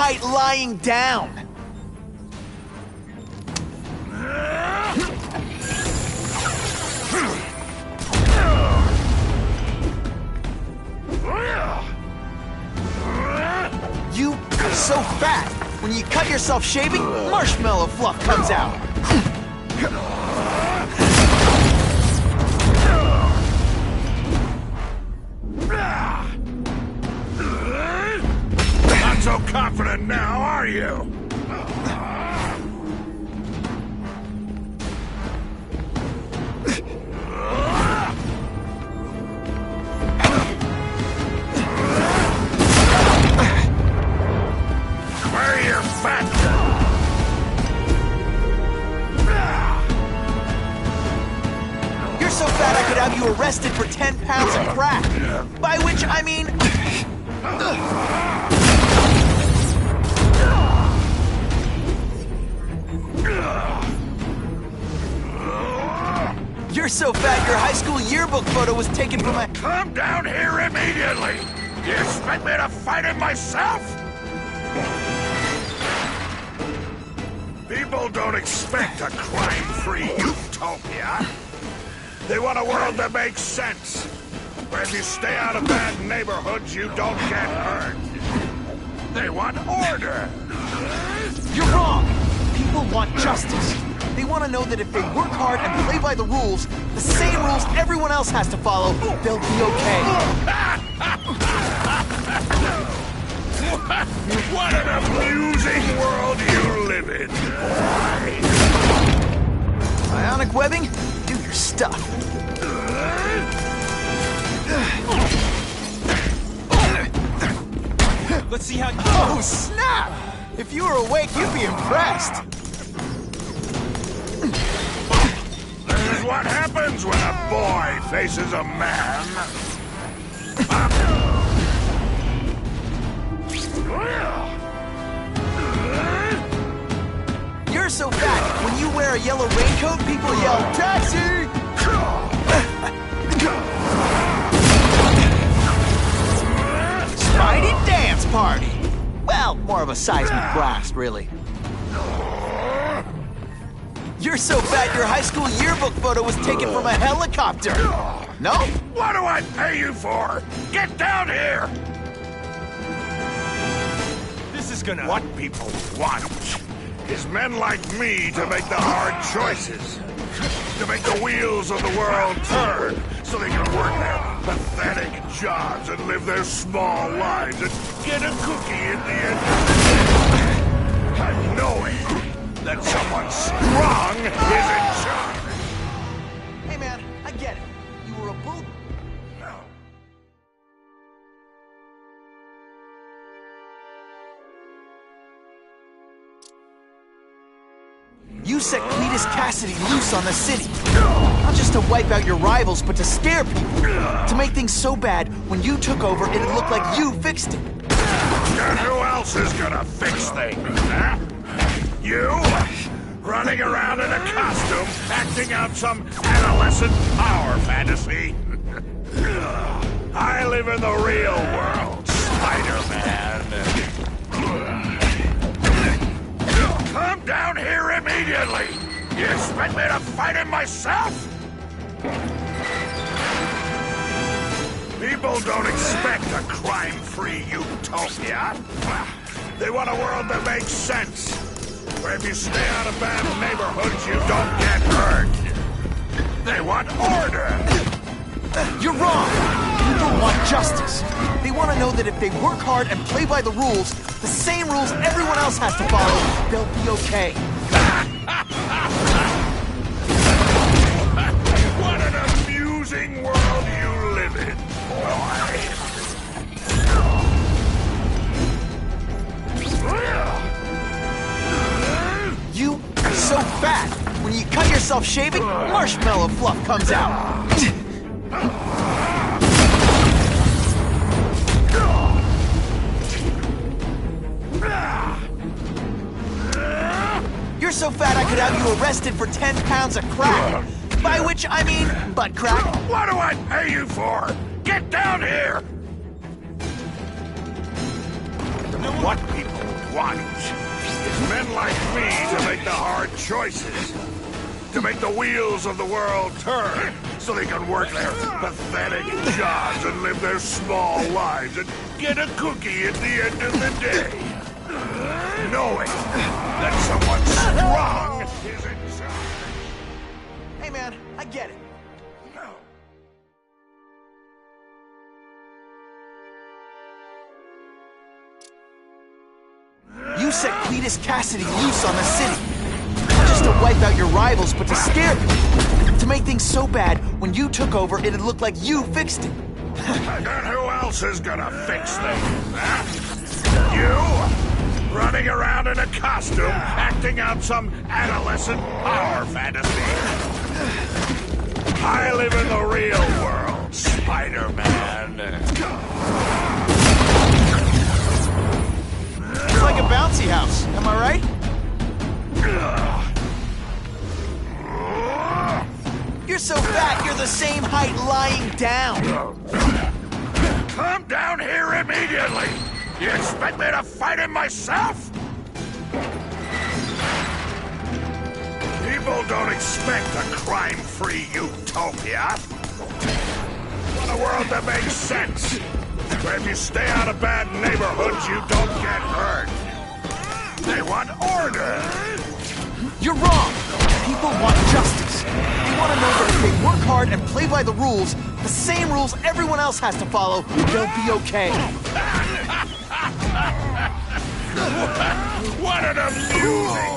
right lying down. You are so fat. When you cut yourself shaving, marshmallow fluff comes out. Not so confident now, are you? You're so fat I could have you arrested for 10 pounds of crack. By which I mean... You're so fat your high school yearbook photo was taken from a... Come down here immediately! You expect me to fight it myself? People don't expect a crime-free utopia. They want a world that makes sense, where if you stay out of bad neighborhoods, you don't get hurt. They want order. You're wrong. People want justice. They want to know that if they work hard and play by the rules, the same rules everyone else has to follow, they'll be okay. What an amusing world you live in, boy. Ionic webbing? Do your stuff. Let's see how... Oh, snap! If you were awake, you'd be impressed. This is what happens when a boy faces a man. You're so fat, when you wear a yellow raincoat, people yell, "Taxi!" Spidey dance party! Well, more of a seismic blast, really. You're so fat your high school yearbook photo was taken from a helicopter. No? What do I pay you for? Get down here! This is gonna... What people want is men like me to make the hard choices. To make the wheels of the world turn so they can work their pathetic jobs and live their small lives and get a cookie at the end of the day. Knowing that someone strong is in charge. Hey man, I get it. You were a bull... You set Cletus Cassidy loose on the city. Not just to wipe out your rivals, but to scare people. To make things so bad, when you took over, it'd look like you fixed it. And who else is gonna fix things, huh? You? Running around in a costume, acting out some adolescent power fantasy? I live in the real world, Spider-Man. Come down here immediately! You expect me to fight him myself? People don't expect a crime-free utopia. They want a world that makes sense, where if you stay out of bad neighborhoods, you don't get hurt. They want order. You're wrong. People want justice. They want to know that if they work hard and play by the rules, the same rules everyone else has to follow, they'll be okay. What an amusing world you live in, boy. You are so fat. When you cut yourself shaving, marshmallow fluff comes out. You're so fat I could have you arrested for 10 pounds of crack. By which I mean butt crack. What do I pay you for? Get down here! What people want is men like me to make the hard choices. To make the wheels of the world turn so they can work their pathetic jobs and live their small lives and get a cookie at the end of the day. Knowing that someone strong is in charge. Hey man, I get it. You set Cletus Cassidy loose on the city. Not just to wipe out your rivals, but to scare people. To make things so bad, when you took over, it'd look like you fixed it. And who else is gonna fix things, huh? You? Running around in a costume, acting out some adolescent power fantasy. I live in the real world, Spider-Man. It's like a bouncy house, am I right? You're so fat, you're the same height lying down. Come down here immediately! You expect me to fight him myself? People don't expect a crime-free utopia. They want a world that makes sense. Where if you stay out of bad neighborhoods, you don't get hurt. They want order. You're wrong. People want justice. They want to know that if they work hard and play by the rules, the same rules everyone else has to follow, they'll be okay. What an amusing...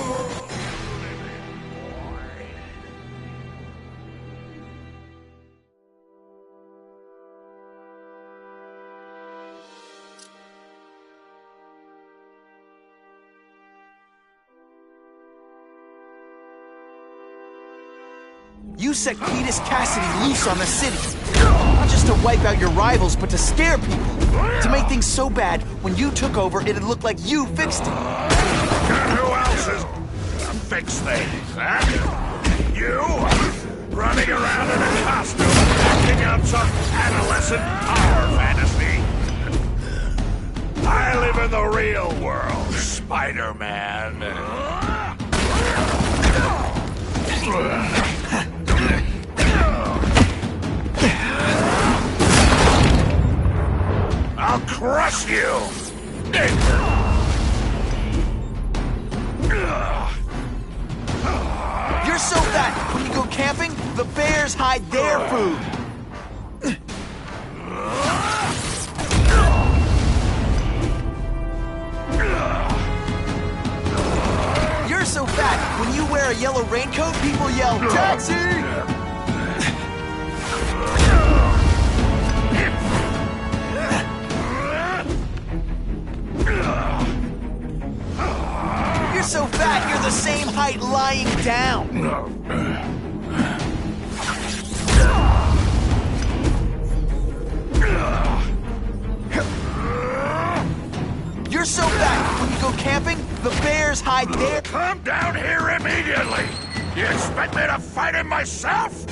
You set Cletus Cassidy loose on the city. Not just to wipe out your rivals, but to scare people. To make things so bad, when you took over, it'd look like you fixed it. And who else is gonna fix things, huh? You? Running around in a costume, acting out some adolescent power fantasy. I live in the real world, Spider-Man. I'll crush you! You're so fat, when you go camping, the bears hide their food. You're so fat, when you wear a yellow raincoat, people yell, "Taxi!" You're so fat, you're the same height lying down. You're so fat, when you go camping, the bears hide their... Come down here immediately! You expect me to fight him myself?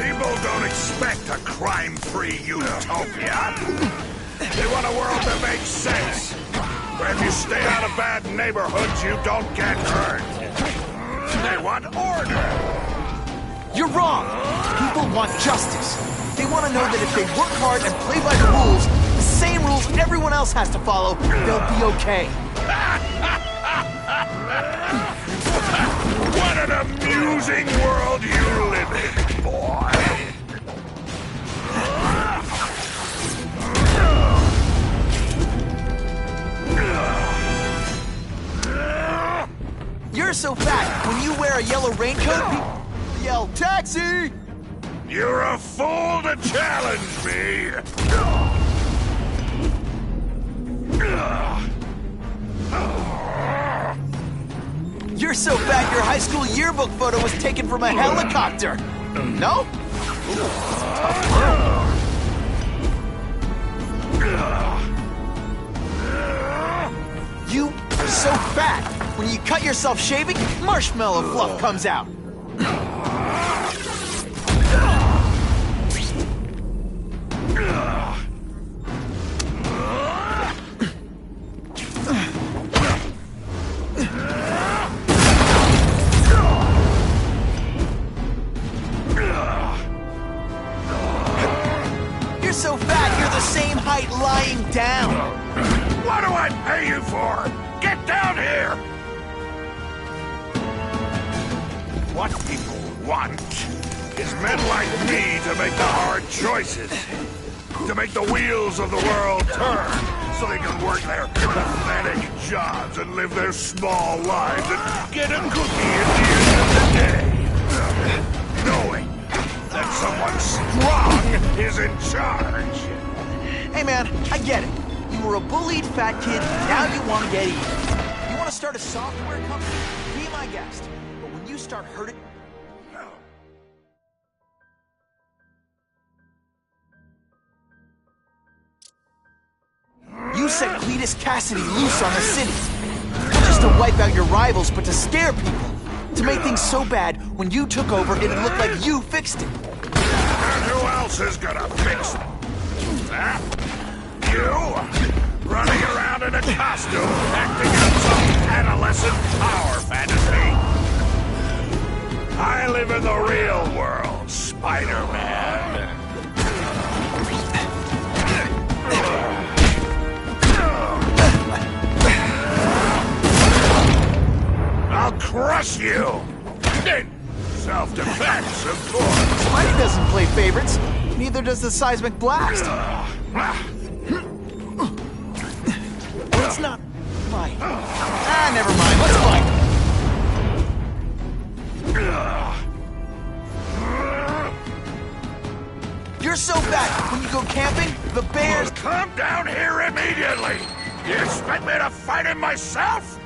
People don't expect a crime-free utopia. They want a world that makes sense. Where if you stay out of bad neighborhoods, you don't get hurt. They want order. You're wrong. People want justice. They want to know that if they work hard and play by the rules, the same rules everyone else has to follow, they'll be okay. What an amusing world you live in, boy. You're so fat, when you wear a yellow raincoat, people yell, "Taxi!" You're a fool to challenge me! You're so fat, your high school yearbook photo was taken from a helicopter. No? Tough world. You are so fat, when you cut yourself shaving, marshmallow fluff comes out. you for? Get down here! What people want is men like me to make the hard choices. To make the wheels of the world turn so they can work their pathetic jobs and live their small lives and get a cookie at the end of the day. Knowing that someone strong is in charge. Hey man, I get it. You were a bullied fat kid, now you want to get even. You want to start a software company? Be my guest. But when you start hurting... You set Cletus Cassidy loose on the city. Not just to wipe out your rivals, but to scare people. To make things so bad, when you took over, it'd look like you fixed it. And who else is gonna fix it? Huh? You? Running around in a costume, acting out some adolescent power fantasy. I live in the real world, Spider-Man. I'll crush you! Self-defense, of course. Spidey doesn't play favorites. Neither does the seismic blast. Let's not fight. Never mind. Let's fight. You're so fat. When you go camping, the bears... Come down here immediately! You expect me to fight him myself?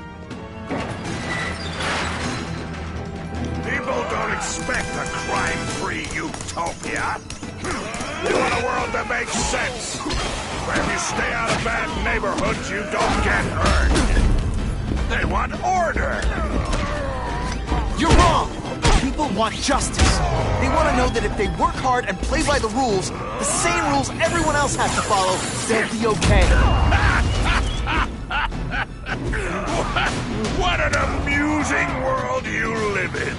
People don't expect a crime-free utopia. They want a world that makes sense, where if you stay out of bad neighborhoods, you don't get hurt. They want order. You're wrong! People want justice. They want to know that if they work hard and play by the rules, the same rules everyone else has to follow, they'll be okay. What an amusing world you live in.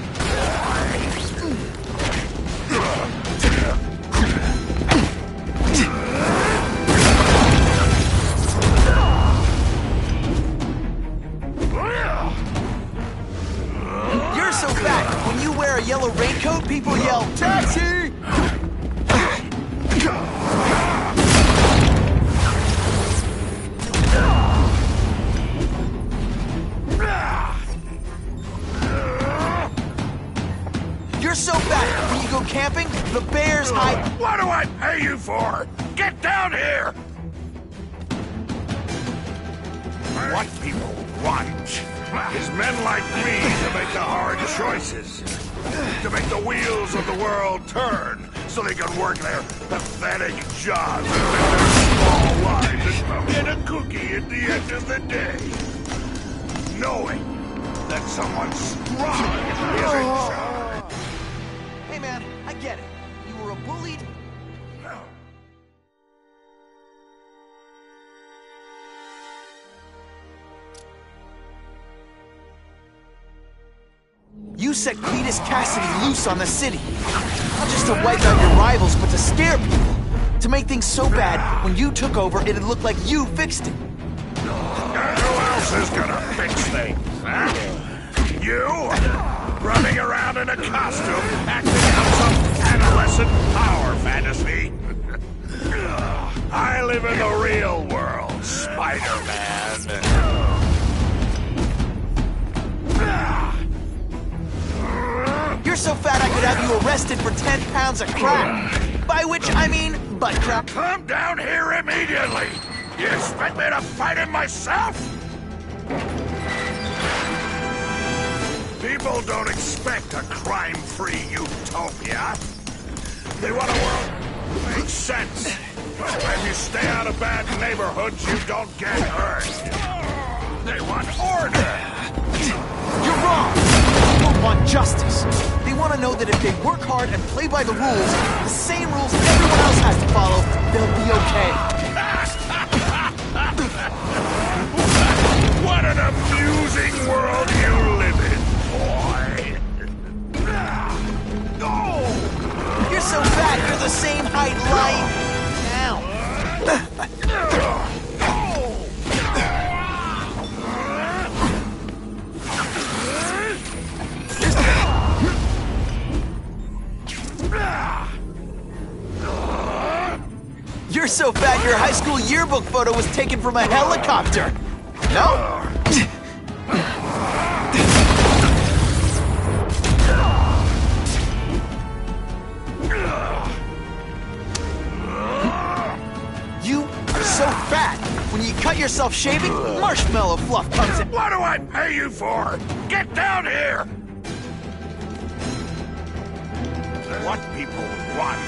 You're so fat, when you wear a yellow raincoat, people yell, "Taxi!" You're so fat, when you go camping, the bears hide... What do I pay you for? Get down here! What people want is men like me to make the hard choices. To make the wheels of the world turn so they can work their pathetic jobs and live their small lives and get a cookie at the end of the day. Knowing that someone strong is in charge. Hey man, I get it. You were a bullied... You set Cletus Cassidy loose on the city. Not just to wipe out your rivals, but to scare people. To make things so bad, when you took over, it'd look like you fixed it. And who else is gonna fix things, huh? You? Running around in a costume, acting out some adolescent power fantasy. I live in the real world, Spider-Man. You're so fat I could have you arrested for 10 pounds of crack. By which I mean butt crack. Come down here immediately! You expect me to fight him myself? People don't expect a crime-free utopia. They want a world that makes sense. Where if you stay out of bad neighborhoods, you don't get hurt. They want order. You're wrong! People want justice. They want to know that if they work hard and play by the rules, the same rules everyone else has to follow, they'll be okay. What an amusing world you live in, boy! You're so fat, you're the same height lying... Ow. so fat your high school yearbook photo was taken from a helicopter. No? You are so fat. When you cut yourself shaving, marshmallow fluff comes in. What do I pay you for? Get down here! What people want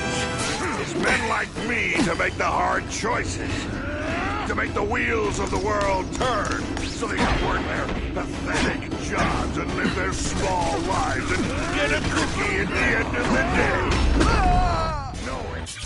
is men like me to make the hard choices. To make the wheels of the world turn so they can work their pathetic jobs and live their small lives and get a cookie at the end of the day. Know it.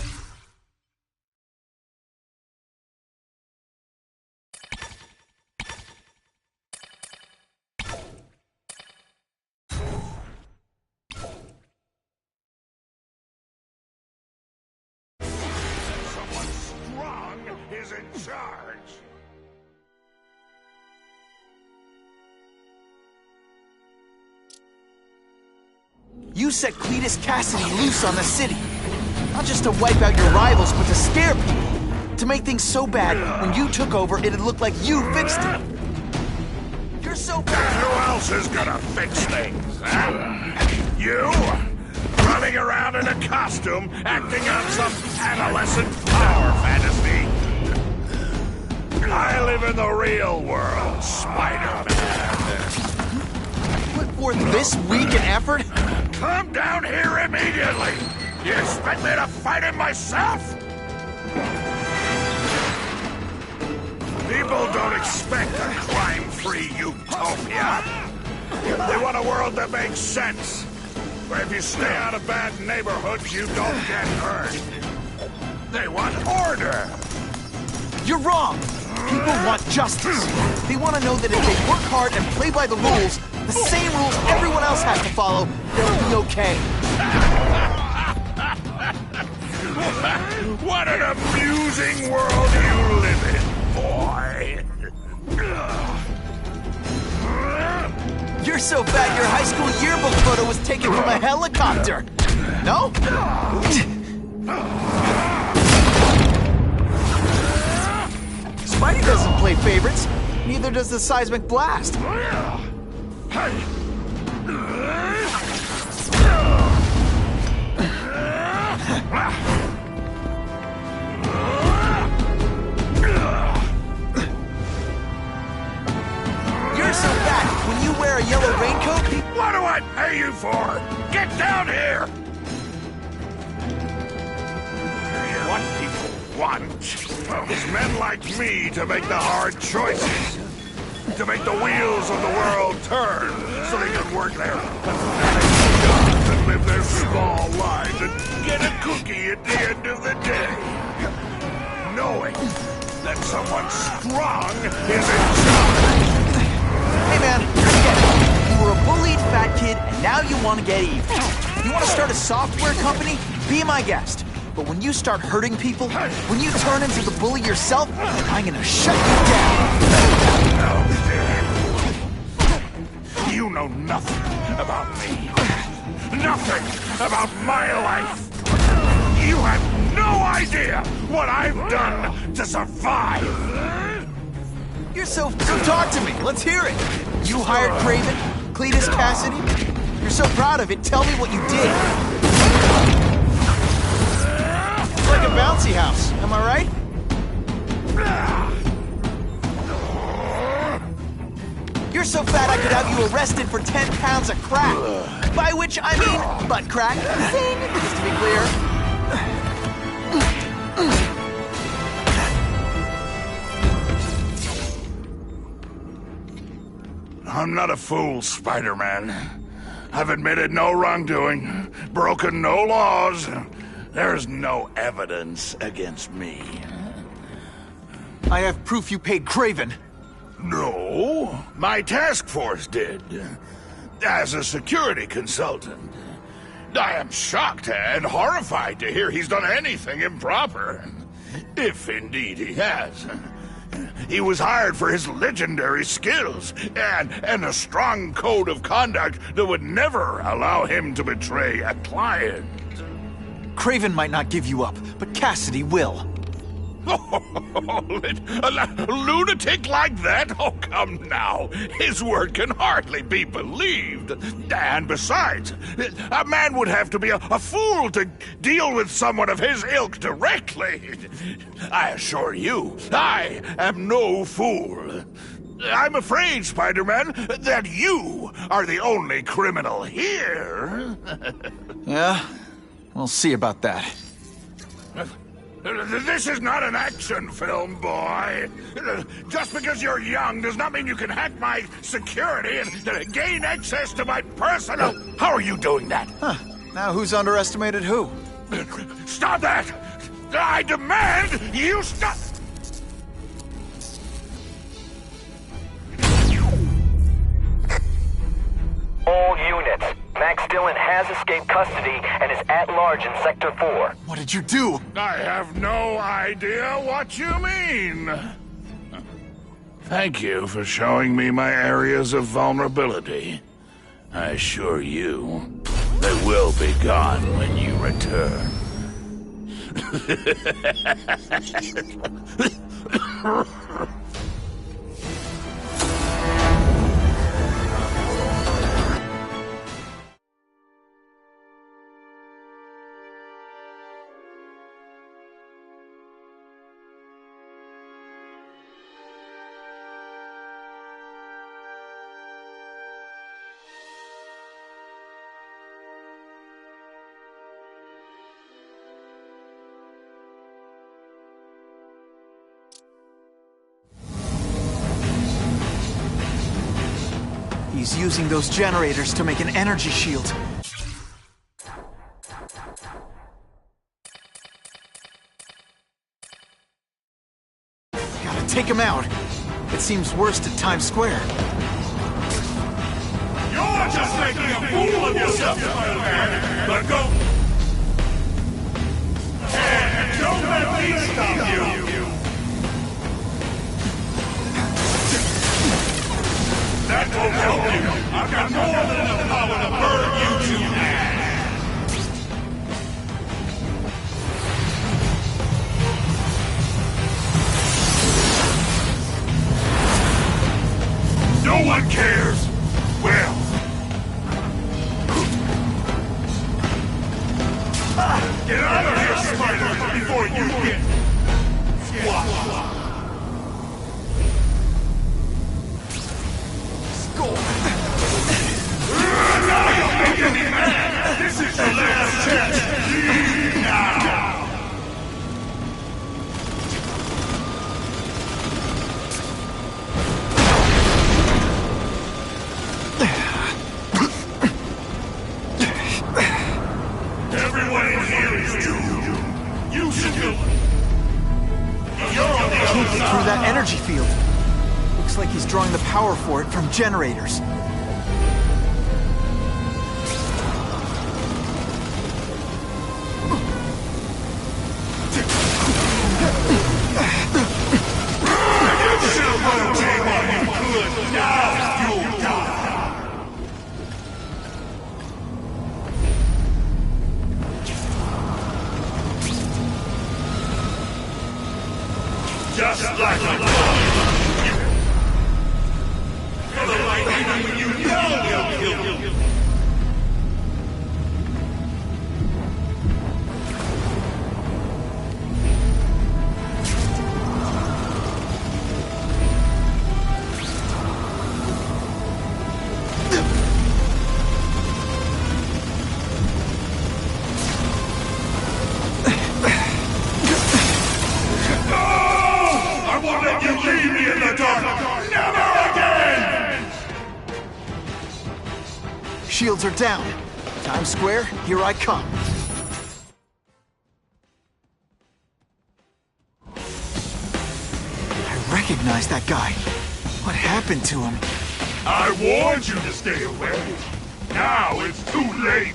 Is in charge. You set Cletus Cassidy loose on the city. Not just to wipe out your rivals, but to scare people. To make things so bad, when you took over, it'd look like you fixed it. You're so bad. Who else is gonna fix things, huh? You? Running around in a costume, acting out some adolescent power fantasy. I live in the real world, Spider-Man. Put forth this weak an effort? Come down here immediately! You expect me to fight him myself? People don't expect a crime-free utopia. They want a world that makes sense. Where if you stay out of bad neighborhoods, you don't get hurt. They want order. You're wrong! People want justice. They want to know that if they work hard and play by the rules, the same rules everyone else has to follow, they'll be okay. What an amusing world you live in, boy. You're so fat your high school yearbook photo was taken from a helicopter. No? Spidey doesn't play favorites. Neither does the seismic blast. You're so fat, when you wear a yellow raincoat, What do I pay you for? Get down here! What people want is men like me to make the hard choices. To make the wheels of the world turn so they can work their pathetic jobs and live their small lives and get a cookie at the end of the day. Knowing that someone strong is in charge. hey man, I get it. You were a bullied fat kid, and now you want to get even. You want to start a software company? Be my guest. But when you start hurting people, when you turn into the bully yourself, I'm gonna shut you down. You know nothing about me. Nothing about my life. You have no idea what I've done to survive. You're so talk to me. Let's hear it. You hired Craven, Cletus Cassidy. You're so proud of it. Tell me what you did. It's like a bouncy house. Am I right? You're so fat I could have you arrested for 10 pounds of crack. By which I mean butt crack. Just to be clear. I'm not a fool, Spider-Man. I've admitted no wrongdoing, broken no laws. There's no evidence against me. I have proof you paid Craven. No, my task force did. As a security consultant. I am shocked and horrified to hear he's done anything improper. If indeed he has. He was hired for his legendary skills and a strong code of conduct that would never allow him to betray a client. Craven might not give you up, but Cassidy will. A lunatic like that? Oh, come now. His word can hardly be believed. And besides, a man would have to be a fool to deal with someone of his ilk directly. I assure you, I am no fool. I'm afraid, Spider-Man, that you are the only criminal here. Yeah? We'll see about that. This is not an action film, boy. Just because you're young does not mean you can hack my security and gain access to my personal... How are you doing that? Huh. Now who's underestimated who? Stop that! I demand you stop... All units. Max Dillon has escaped custody and is at large in Sector 4. What did you do? I have no idea what you mean. Thank you for showing me my areas of vulnerability. I assure you, they will be gone when you return. He's using those generators to make an energy shield. Gotta take him out. It seems worst at Times Square. You're just making a fool of yourself, Spider-Man! But go... And don't let me stop you! That won't help you! I've got more than enough power to burn you to ash! No one cares! Well... Get out of here, Spider, before you get... squashed! Now you're making me mad! This is your last chance! Leave now! Everyone in here is doomed. You should do it. You're on the Can't other get through side. that energy field. Looks like he's drawing the power for it from generators. Just like a dog. For the right reason when you know they'll kill you. Shields are down. Times Square, here I come. I recognize that guy. What happened to him? I warned you to stay away. Now it's too late.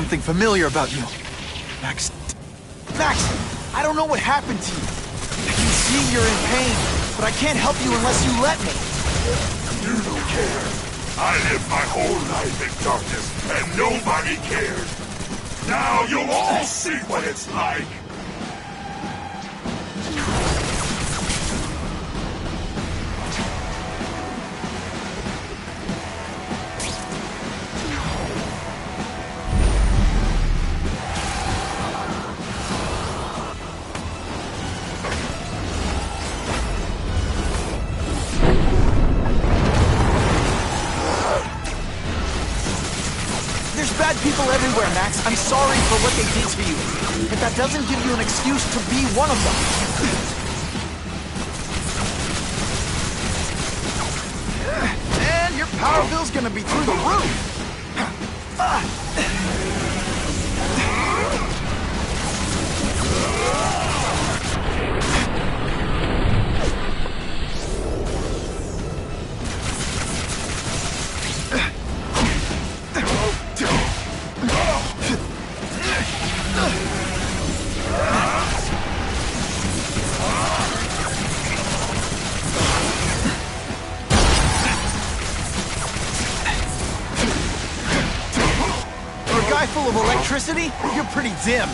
something familiar about you. Max... Max! I don't know what happened to you. I can see you're in pain, but I can't help you unless you let me. You don't care. I lived my whole life in darkness, and nobody cared. Now you'll all see what it's like. There's bad people everywhere, Max. I'm sorry for what they did to you. But that doesn't give you an excuse to be one of them. And your power bill's gonna be through the roof. Guy full of electricity? You're pretty dim.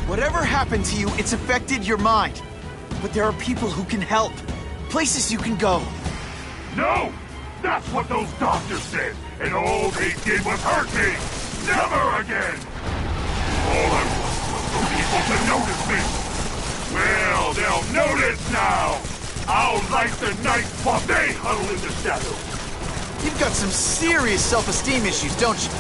Whatever happened to you, it's affected your mind. But there are people who can help. Places you can go. No! That's what those doctors said, and all they did was hurt me! Never again! All I want was for people to notice me! Well, they'll notice now! I'll light the night while they huddle in the shadows! You've got some serious self-esteem issues, don't you?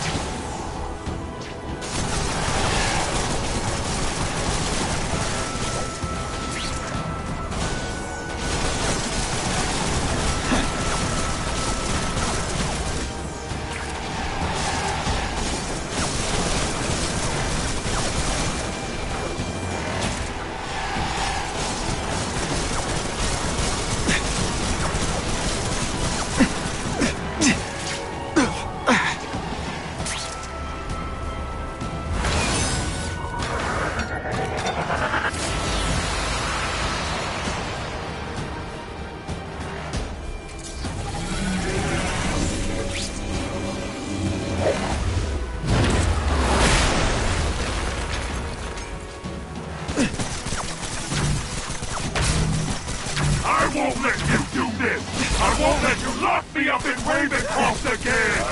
I won't let you do this! I won't let you lock me up in Ravencroft again!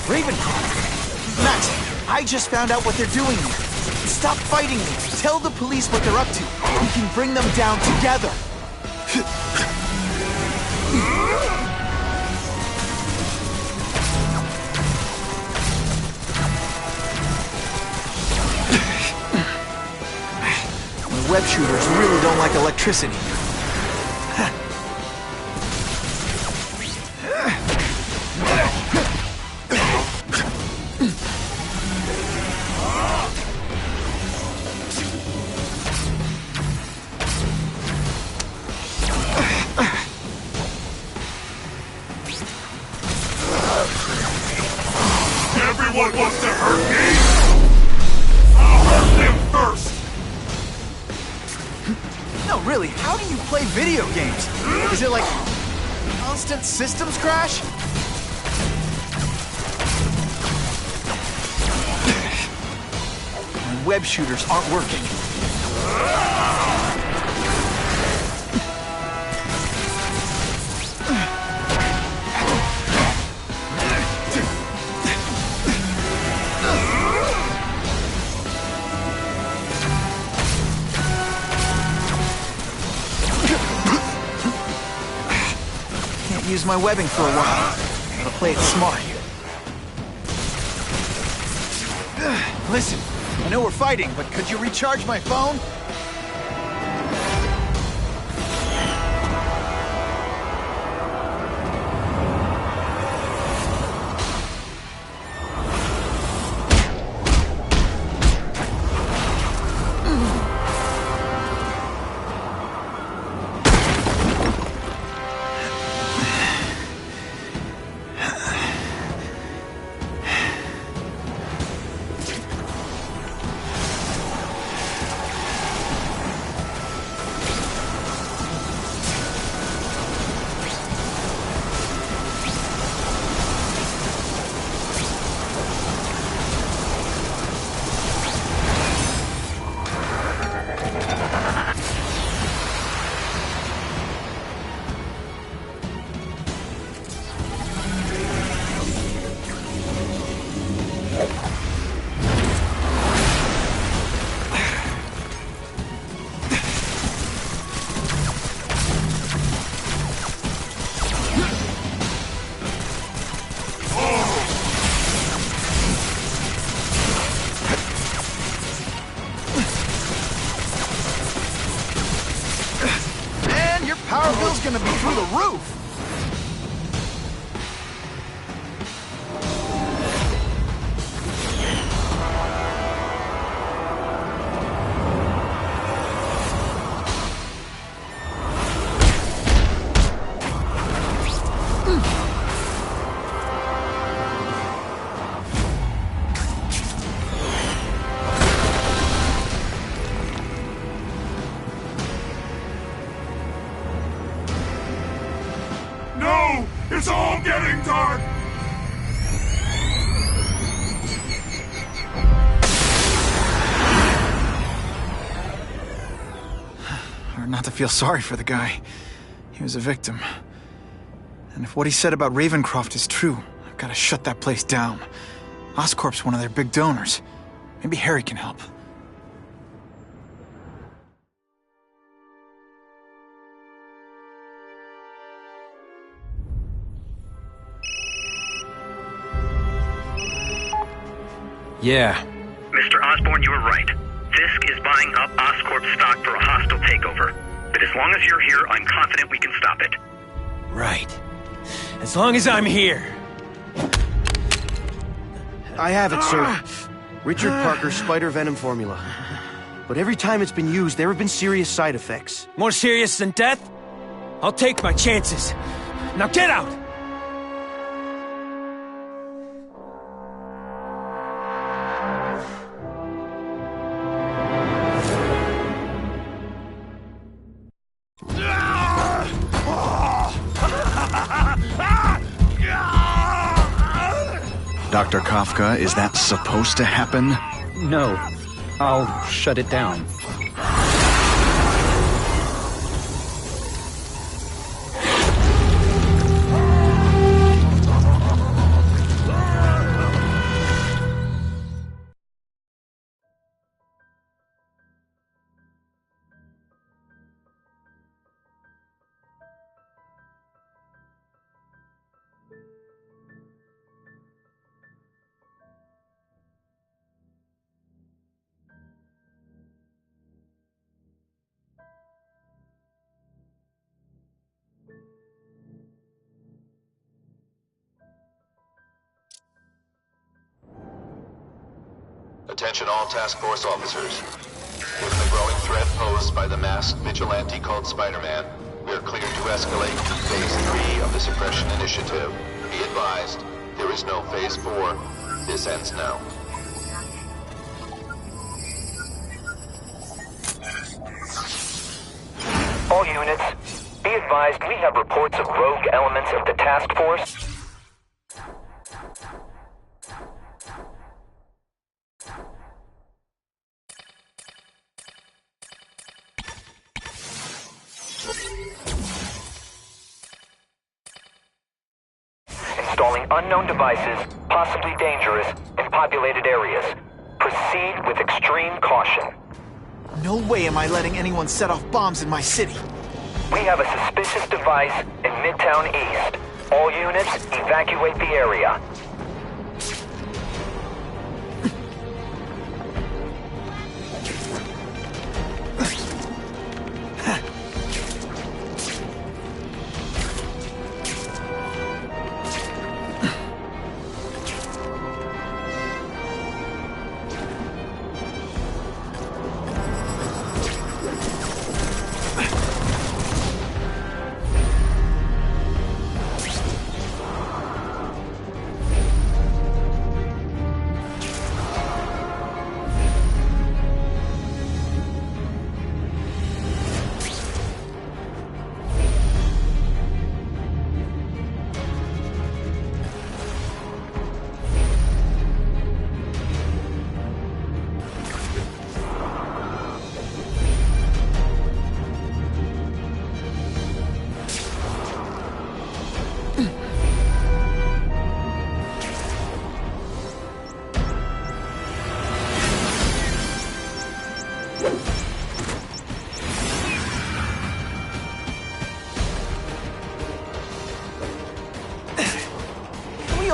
Ravencroft? Max, I just found out what they're doing here. Stop fighting me. Tell the police what they're up to. We can bring them down together. The web shooters really don't like electricity. Everyone wants to hurt me! I'll hurt them first! No, really, how do you play video games? Is it like constant systems crash? My web shooters aren't working. Can't use my webbing for a while. Gotta play it smart. Listen, I know we're fighting, but could you recharge my phone? Power bill's gonna be through the roof! It's all getting dark! Hard not to feel sorry for the guy. He was a victim. And if what he said about Ravencroft is true, I've got to shut that place down. Oscorp's one of their big donors. Maybe Harry can help. Yeah. Mr. Osborn, you were right. Fisk is buying up Oscorp stock for a hostile takeover. But as long as you're here, I'm confident we can stop it. Right. As long as I'm here. I have it, sir. Richard Parker's spider venom formula. But every time it's been used, there have been serious side effects. More serious than death? I'll take my chances. Now get out! Dr. Kafka, is that supposed to happen? No. I'll shut it down. Attention all task force officers. Given the growing threat posed by the masked vigilante called Spider-Man, we are cleared to escalate to Phase 3 of the Suppression Initiative. Be advised, there is no Phase 4. This ends now. All units, be advised we have reports of rogue elements of the task force. Installing unknown devices, possibly dangerous, in populated areas. Proceed with extreme caution. No way am I letting anyone set off bombs in my city. We have a suspicious device in Midtown East. All units, evacuate the area.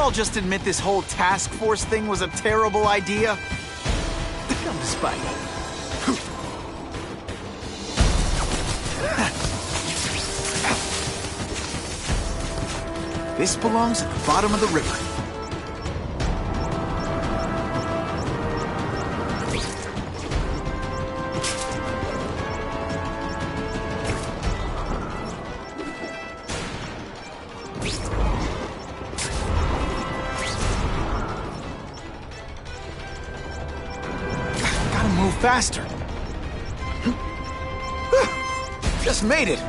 I'll just admit this whole task force thing was a terrible idea. Come to Spidey. This belongs at the bottom of the river. Faster. Just made it.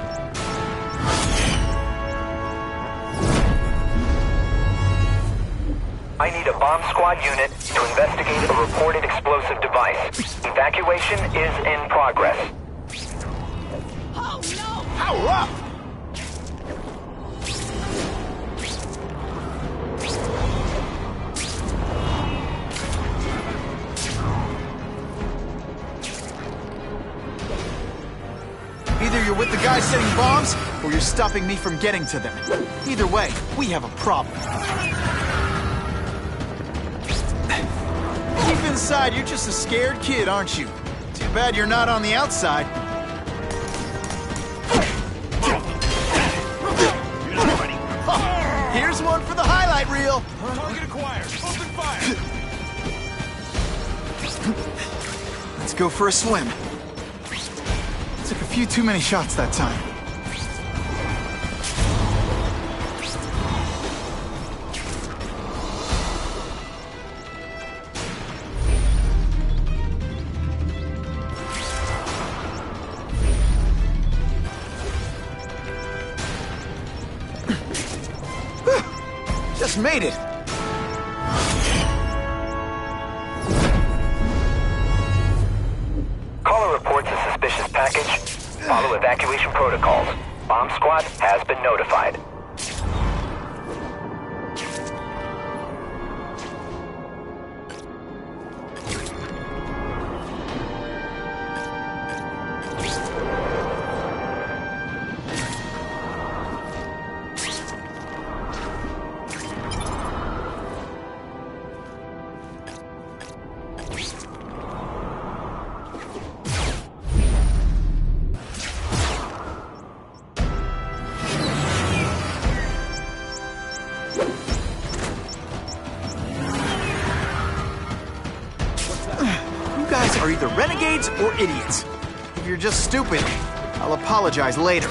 I need a bomb squad unit to investigate a reported explosive device. Evacuation is in progress. Oh no! Power up! Either you're with the guys setting bombs, or you're stopping me from getting to them. Either way, we have a problem. Deep inside, you're just a scared kid, aren't you? Too bad you're not on the outside. Here's one for the highlight reel. Target acquired. Open fire. Let's go for a swim. Took a few too many shots that time. Just made it. Caller reports a suspicious package. Follow evacuation protocols. Bomb squad has been notified. Are either renegades or idiots. If you're just stupid, I'll apologize later.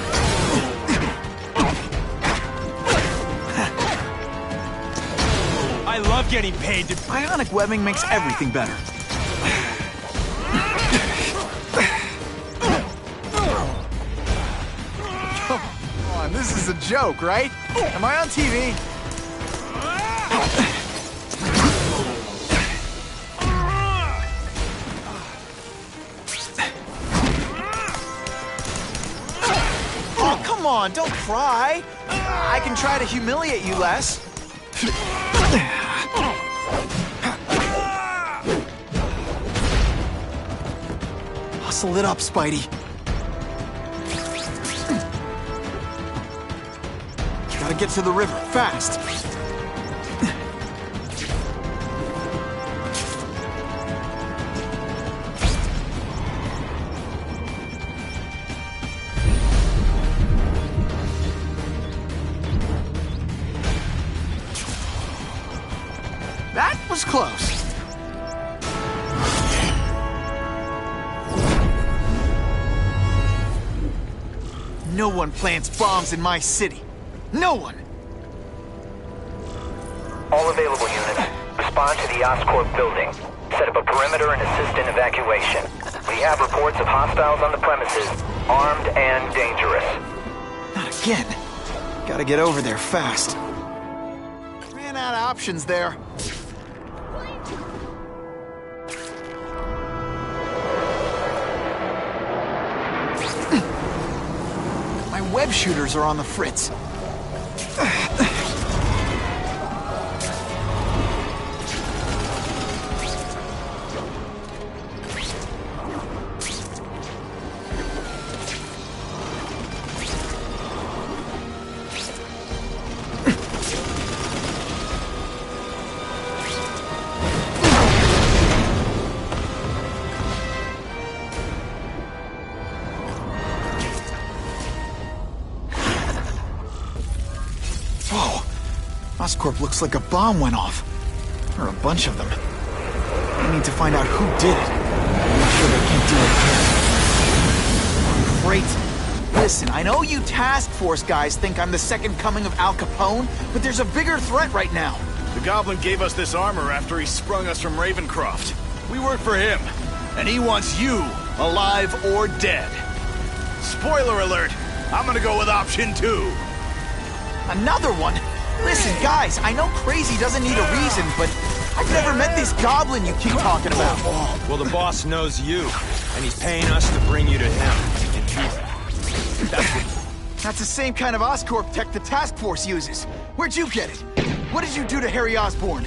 I love getting paid to... Ionic webbing makes everything better. Come on, this is a joke, right? Am I on TV? Come on, don't cry. I can try to humiliate you less. Hustle it up, Spidey. Gotta get to the river, fast. That was close. No one plants bombs in my city. No one! All available units, respond to the Oscorp building. Set up a perimeter and assist in evacuation. We have reports of hostiles on the premises, armed and dangerous. Not again. Gotta get over there fast. Ran out of options there. My web shooters are on the fritz. Oscorp looks like a bomb went off. Or a bunch of them. I need to find out who did it. I'm not sure they can't do it again. Great. Listen, I know you task force guys think I'm the second coming of Al Capone, but there's a bigger threat right now. The Goblin gave us this armor after he sprung us from Ravencroft. We work for him, and he wants you alive or dead. Spoiler alert, I'm gonna go with option 2. Another one? Listen, guys, I know crazy doesn't need a reason, but I've never met this goblin you keep talking about. Well, the boss knows you, and he's paying us to bring you to him. That's the same kind of Oscorp tech the task force uses. Where'd you get it? What did you do to Harry Osborn?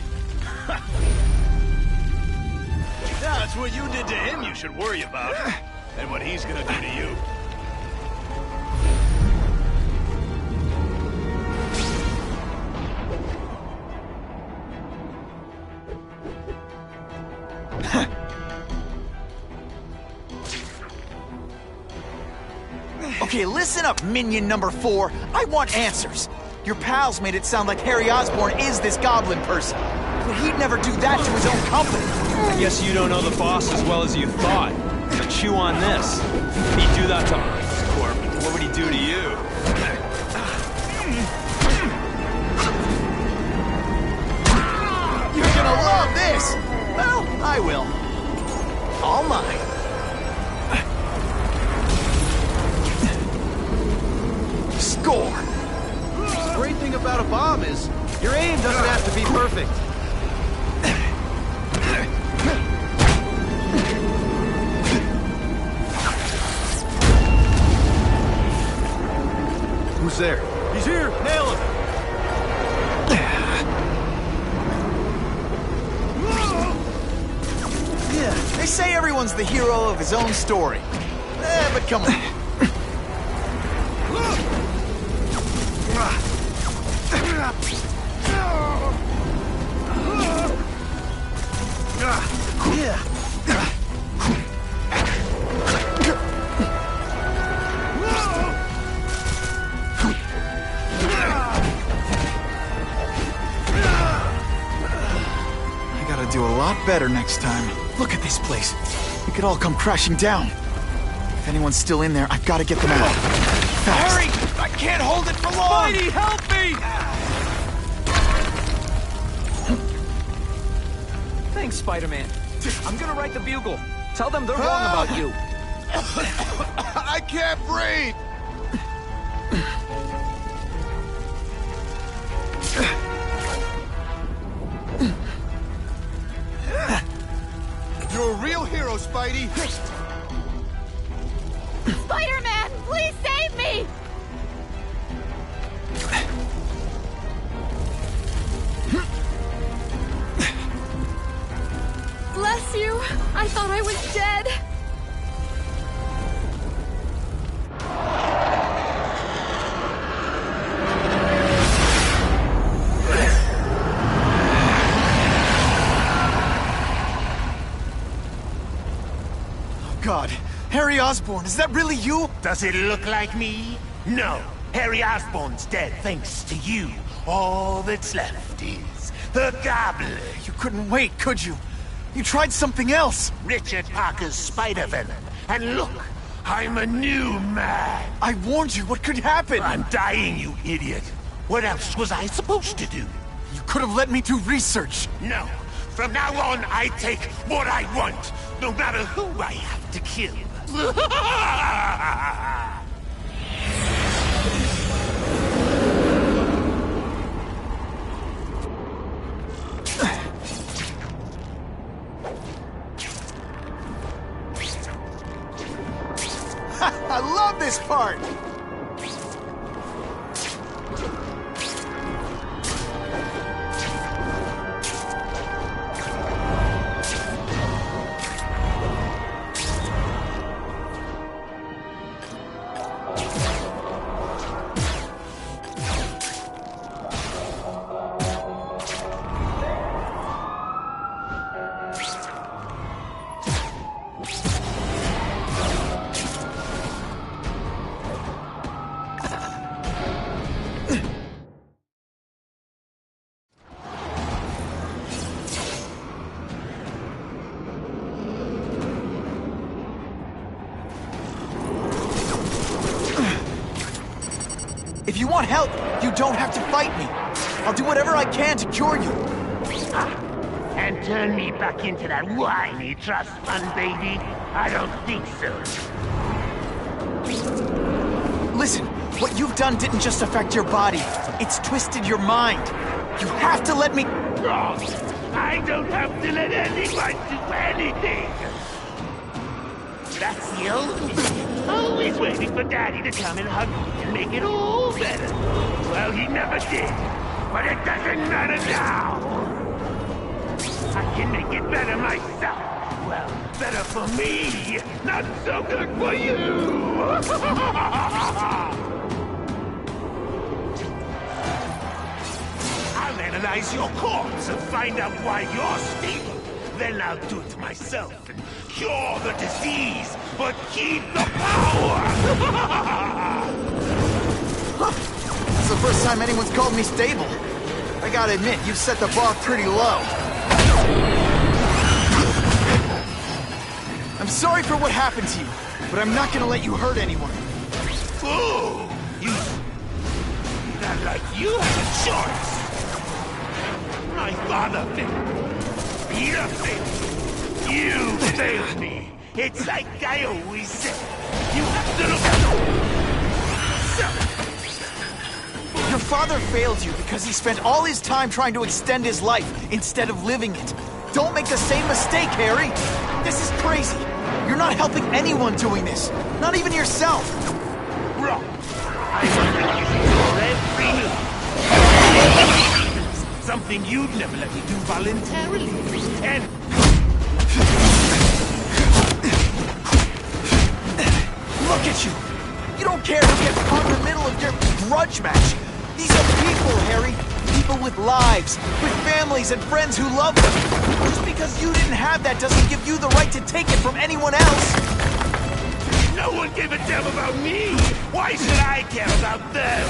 Yeah, it's what you did to him you should worry about. And what he's gonna do to you. Okay, listen up, minion number 4. I want answers. Your pals made it sound like Harry Osborn is this goblin person. But he'd never do that to his own company. I guess you don't know the boss as well as you thought. So chew on this. He'd do that to Oscorp. What would he do to you? You're gonna love this! Well, I will. All mine. Score! The great thing about a bomb is, your aim doesn't have to be perfect. Who's there? He's here! Nail him! Yeah, they say everyone's the hero of his own story. But come on. I gotta do a lot better next time. Look at this place. It could all come crashing down. If anyone's still in there, I've gotta get them out. Fast. Hurry! I can't hold it for long! Spidey, help me! Thanks, Spider-Man. I'm gonna write the Bugle. Tell them they're wrong about you. I can't breathe! You're a real hero, Spidey! Spider-Man, please save me! Bless you. I thought I was dead. Harry Osborn. Is that really you? Does it look like me? No. Harry Osborn's dead thanks to you. All that's left is the Goblin. You couldn't wait, could you? You tried something else. Richard Parker's spider venom. And look, I'm a new man. I warned you. What could happen? I'm dying, you idiot. What else was I supposed to do? You could have let me do research. No. From now on, I take what I want, no matter who I have to kill. I love this part! If you want help, you don't have to fight me. I'll do whatever I can to cure you. And turn me back into that whiny trust fund baby? I don't think so. Listen, what you've done didn't just affect your body. It's twisted your mind. You have to let me... Wrong! I don't have to let anyone do anything! That's the old me. Always waiting for Daddy to come and hug me and make it all better. Well, he never did. But it doesn't matter now. I can make it better myself. Well, better for me, not so good for you. I'll analyze your corpse and find out why you're stable. Then I'll do it myself and cure the disease, but keep the power! It's the first time anyone's called me stable. I gotta admit, you've set the bar pretty low. I'm sorry for what happened to you, but I'm not gonna let you hurt anyone. Ooh! Not like you have a choice! My father failed. Peter failed me. You failed me. It's like I always said. You have to look at... Your father failed you because he spent all his time trying to extend his life instead of living it. Don't make the same mistake, Harry. This is crazy. You're not helping anyone doing this. Not even yourself. Wrong. I want every move. Something you'd never let me do voluntarily. And... Look at you! You don't care who gets caught in the middle of your grudge match. These are people, Harry. People with lives, with families and friends who love them. Just because you didn't have that doesn't give you the right to take it from anyone else. No one gave a damn about me. Why should I care about them?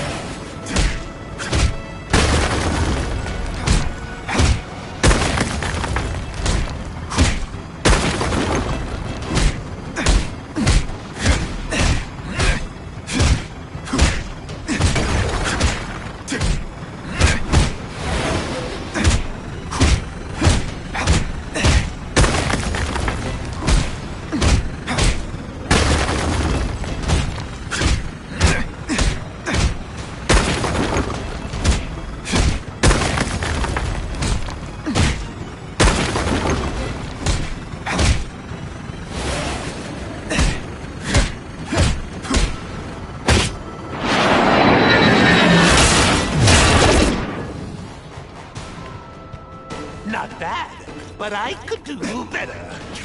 Not bad, but I could do better.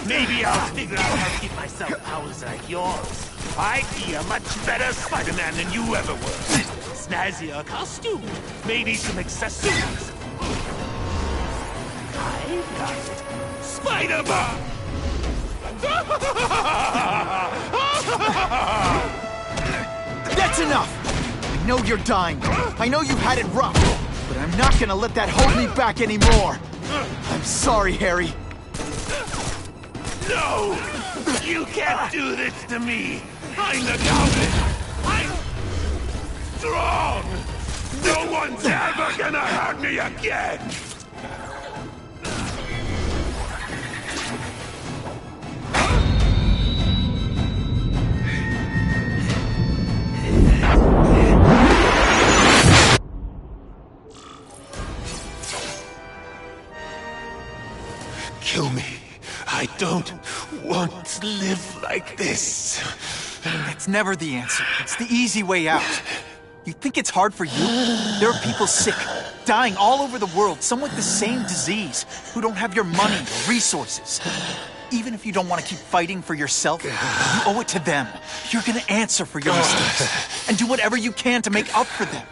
Maybe I'll figure out how to give myself powers like yours. I'd be a much better Spider-Man than you ever were. Snazzier costume, maybe some accessories. I've got it. Spider-Man! That's enough! I know you're dying. I know you had it rough. But I'm not gonna let that hold me back anymore. I'm sorry, Harry. No! You can't do this to me! I'm the Goblin! I'm strong! No one's ever gonna hurt me again! Kill me. I don't want to live like this. That's never the answer. It's the easy way out. You think it's hard for you? There are people sick, dying all over the world, some with the same disease, who don't have your money or resources. Even if you don't want to keep fighting for yourself, you owe it to them. You're gonna answer for your mistakes, and do whatever you can to make up for them.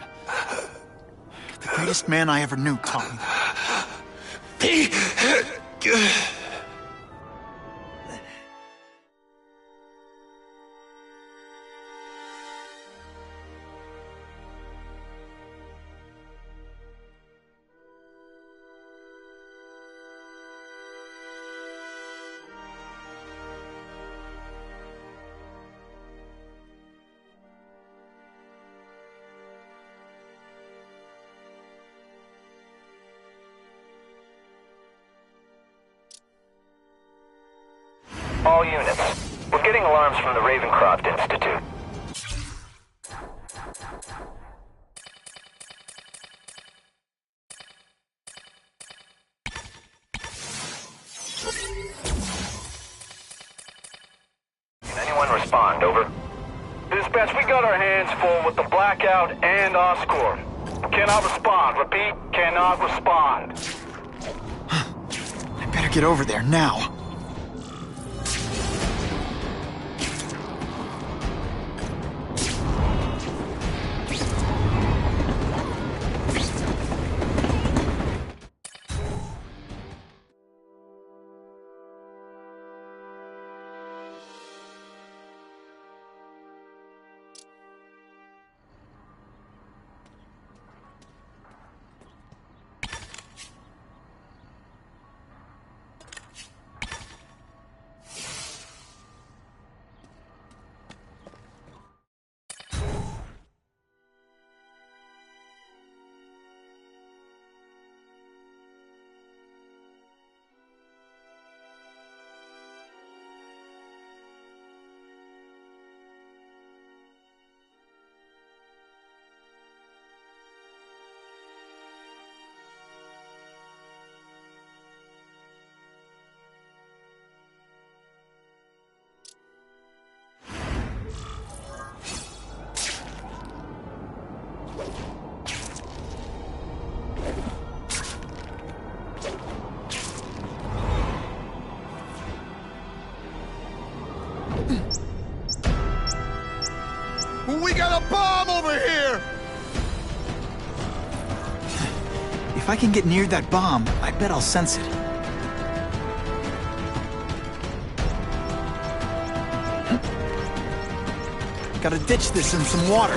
The greatest man I ever knew taught me that. Be good. All units. We're getting alarms from the Ravencroft Institute. Can anyone respond? Over. Dispatch, we got our hands full with the Blackout and Oscorp. Cannot respond. Repeat, cannot respond. I better get over there now. We got a bomb over here! If I can get near that bomb, I bet I'll sense it. Gotta ditch this in some water.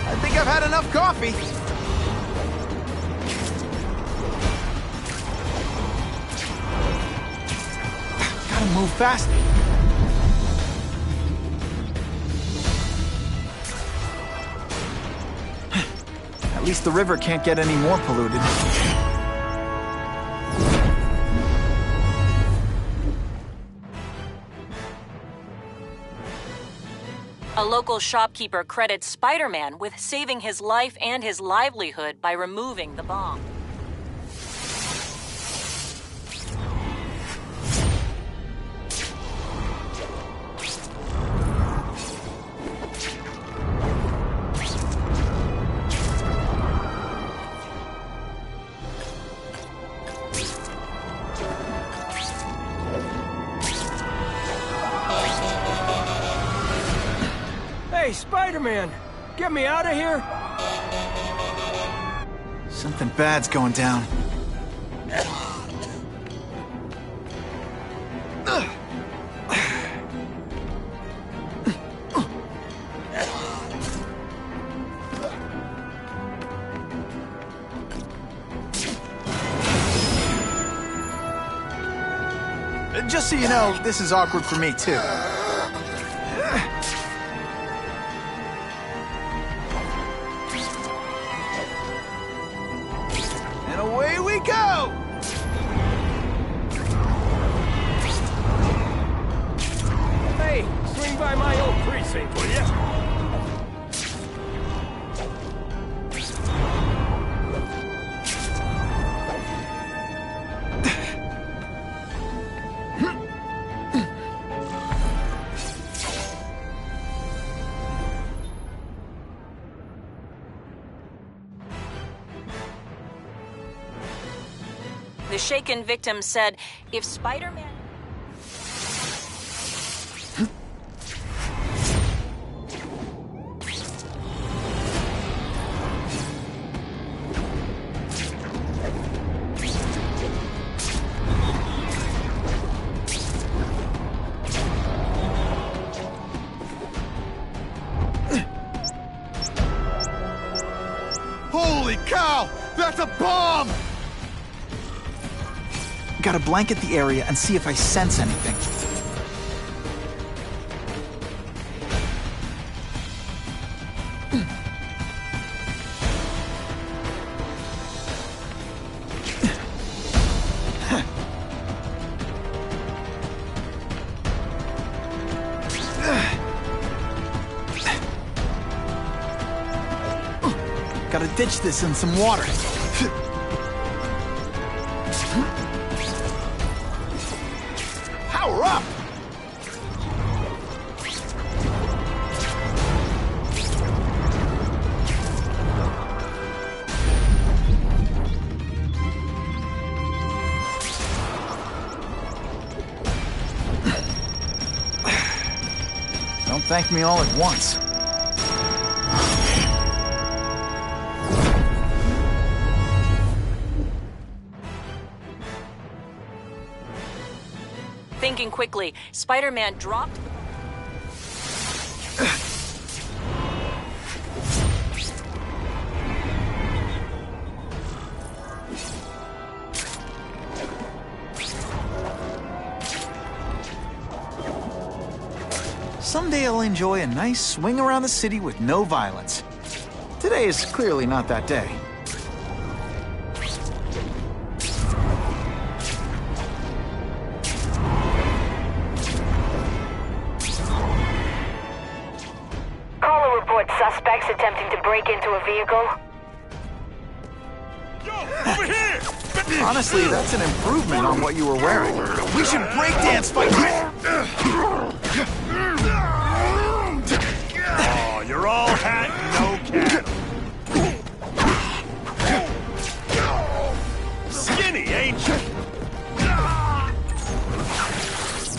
I think I've had enough coffee. Gotta move fast. At least the river can't get any more polluted. A local shopkeeper credits Spider-Man with saving his life and his livelihood by removing the bomb. Hey, Spider-Man! Get me out of here! Something bad's going down. just so you know, this is awkward for me, too. And away we go! Hey, swing by my old precinct, will ya? The shaken victim said, if Spider-Man... Holy cow! That's a bomb! Gotta blanket the area and see if I sense anything. Gotta ditch this in some water. Power up! Don't thank me all at once. Thinking quickly, Spider-Man dropped... Someday I'll enjoy a nice swing around the city with no violence. Today is clearly not that day. Caller reports suspects attempting to break into a vehicle. Over here! Honestly, that's an improvement on what you were wearing. We should breakdance, Spider-Man! Oh, you're all hat, no cat. Skinny, ain't you?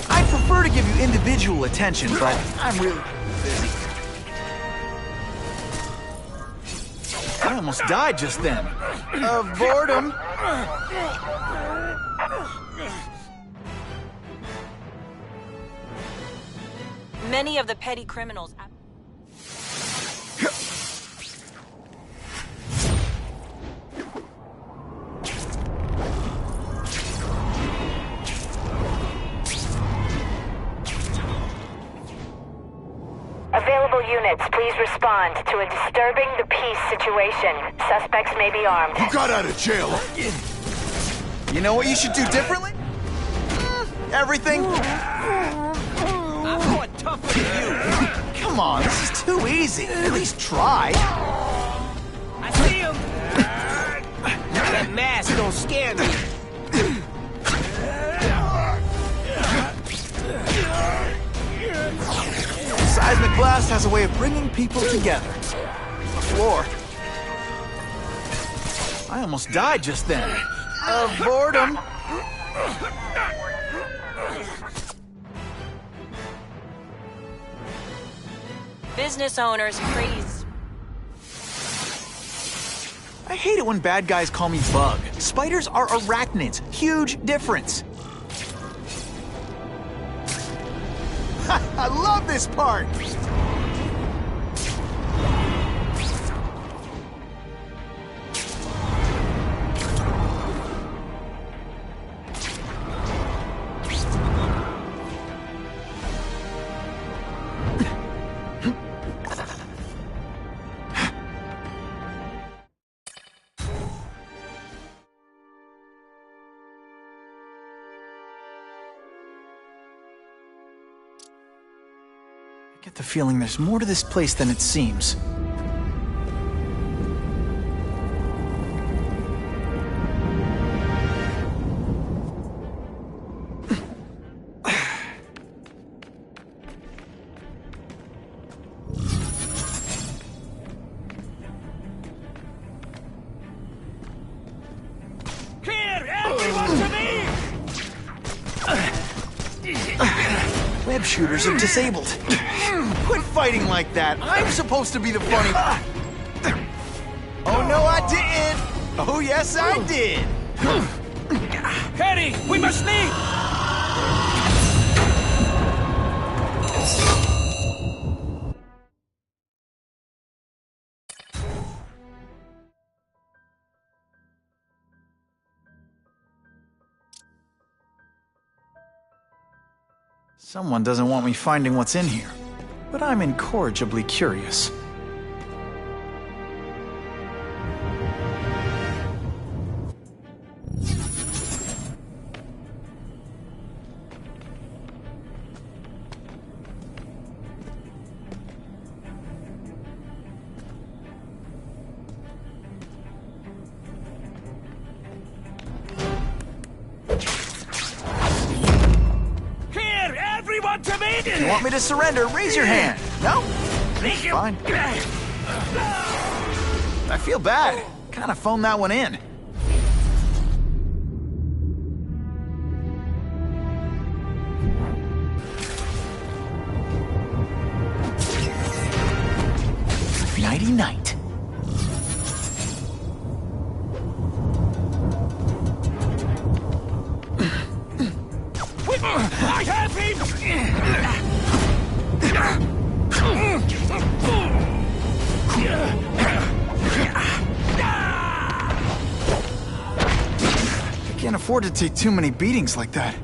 I'd prefer to give you individual attention, but I'm really busy. I almost died just then. Of boredom. Many of the petty criminals... Available units, please respond to a disturbing the peace situation. Suspects may be armed. You got out of jail. You know what you should do differently? Everything. I'm going tougher than you. Come on, this is too easy. At least try. I see him. That mask don't scare me. Seismic blast has a way of bringing people together. The floor. I almost died just then. Of boredom. Business owners praise... I hate it when bad guys call me Bug. Spiders are arachnids. Huge difference. I love this part! Get the feeling there's more to this place than it seems. Web shooters are disabled. Quit fighting like that. I'm supposed to be the funny... Oh, no, I didn't. Oh, yes, I did. Eddie, we must meet! Someone doesn't want me finding what's in here, but I'm incorrigibly curious. If you want me to surrender, raise your hand. No? Fine. I feel bad. Kind of phoned that one in. Nighty-night. I have him! I can't afford to take too many beatings like that.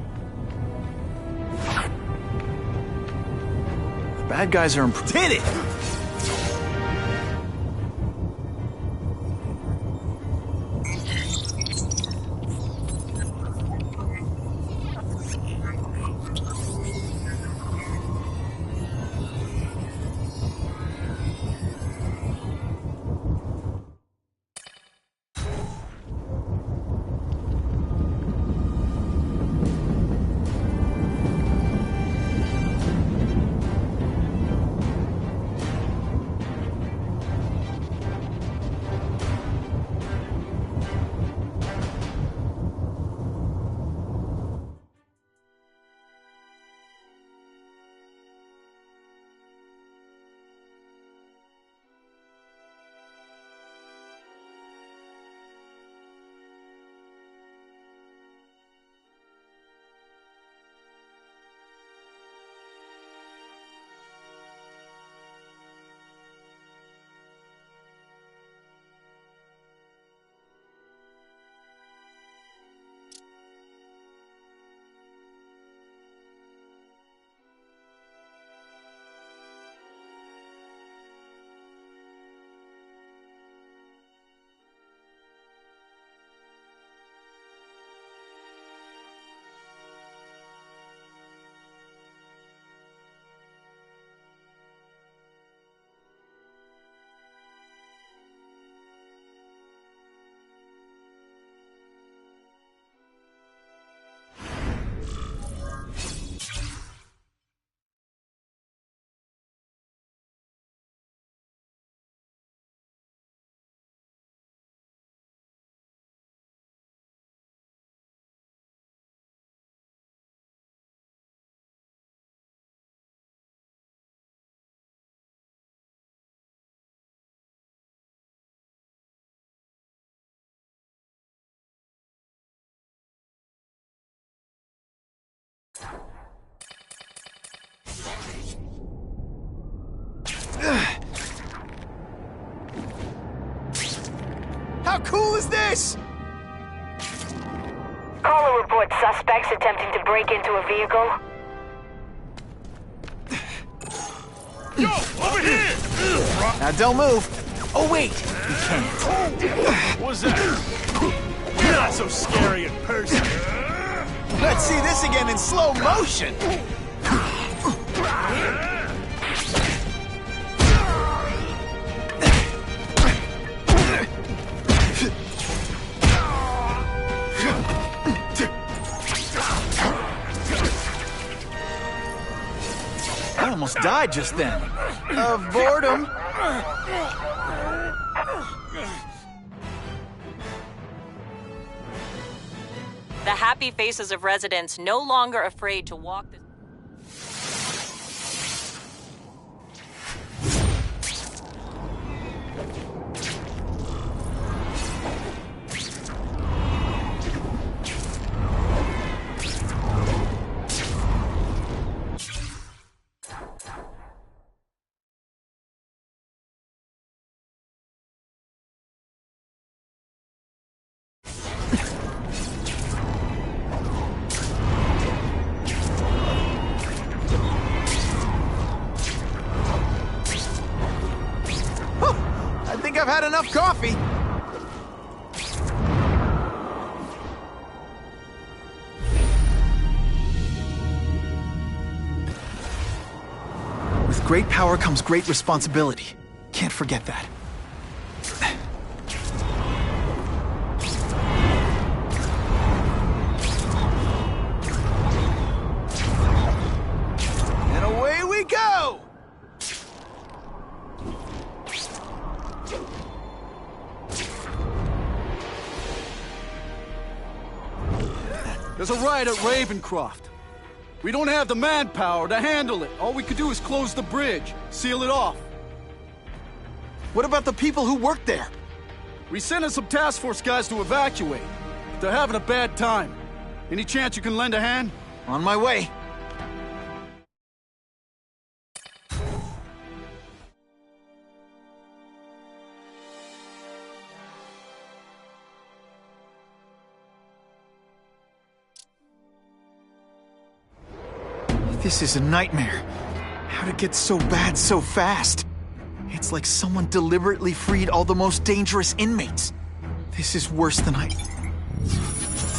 The bad guys are Hit it! How cool is this? Caller reports suspects attempting to break into a vehicle. Yo, over here! Now don't move. Oh wait, you can't. What's that? You're not so scary in person. Let's see this again in slow motion. I almost died just then. Of boredom. The happy faces of residents no longer afraid to walk the... I've had enough coffee. With great power comes great responsibility. Can't forget that. And away we go! There's a riot at Ravencroft. We don't have the manpower to handle it. All we could do is close the bridge, seal it off. What about the people who work there? We sent in some task force guys to evacuate. They're having a bad time. Any chance you can lend a hand? On my way. This is a nightmare. How'd it get so bad so fast? It's like someone deliberately freed all the most dangerous inmates. This is worse than I...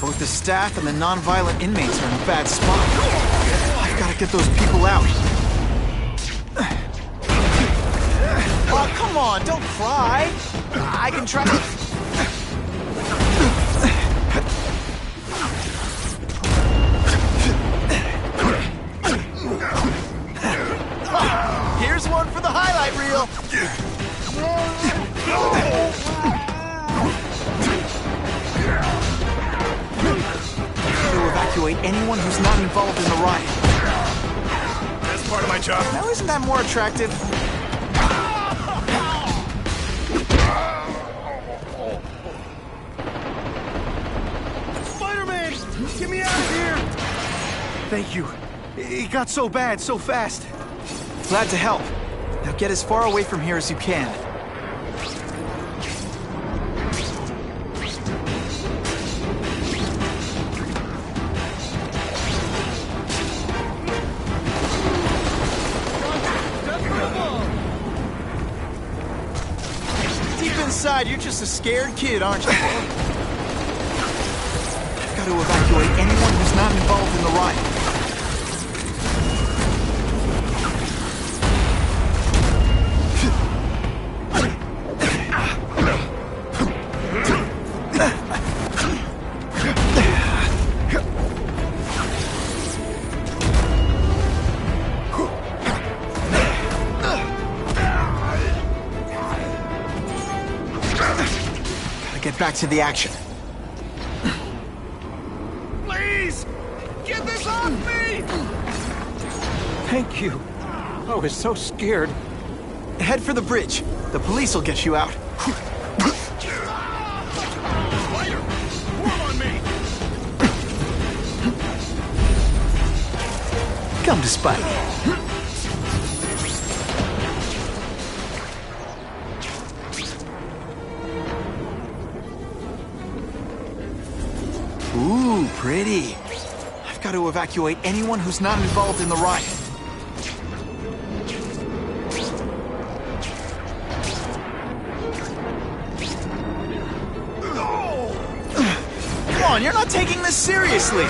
Both the staff and the non-violent inmates are in a bad spot. I've got to get those people out. Oh, come on, don't cry. I can try to... Here's one for the highlight reel. To evacuate anyone who's not involved in the riot. That's part of my job. Now, isn't that more attractive? Spider-Man! Get me out of here! Thank you. It got so bad so fast. Glad to help. Now get as far away from here as you can. Deep inside, you're just a scared kid, aren't you? I've got to evacuate anyone who's not involved in the riot. Get back to the action. Please! Get this off me! Thank you. I was so scared. Head for the bridge. The police will get you out. Spider! Form on me! Come to Spidey. Ooh, pretty. I've got to evacuate anyone who's not involved in the riot. Come on, you're not taking this seriously.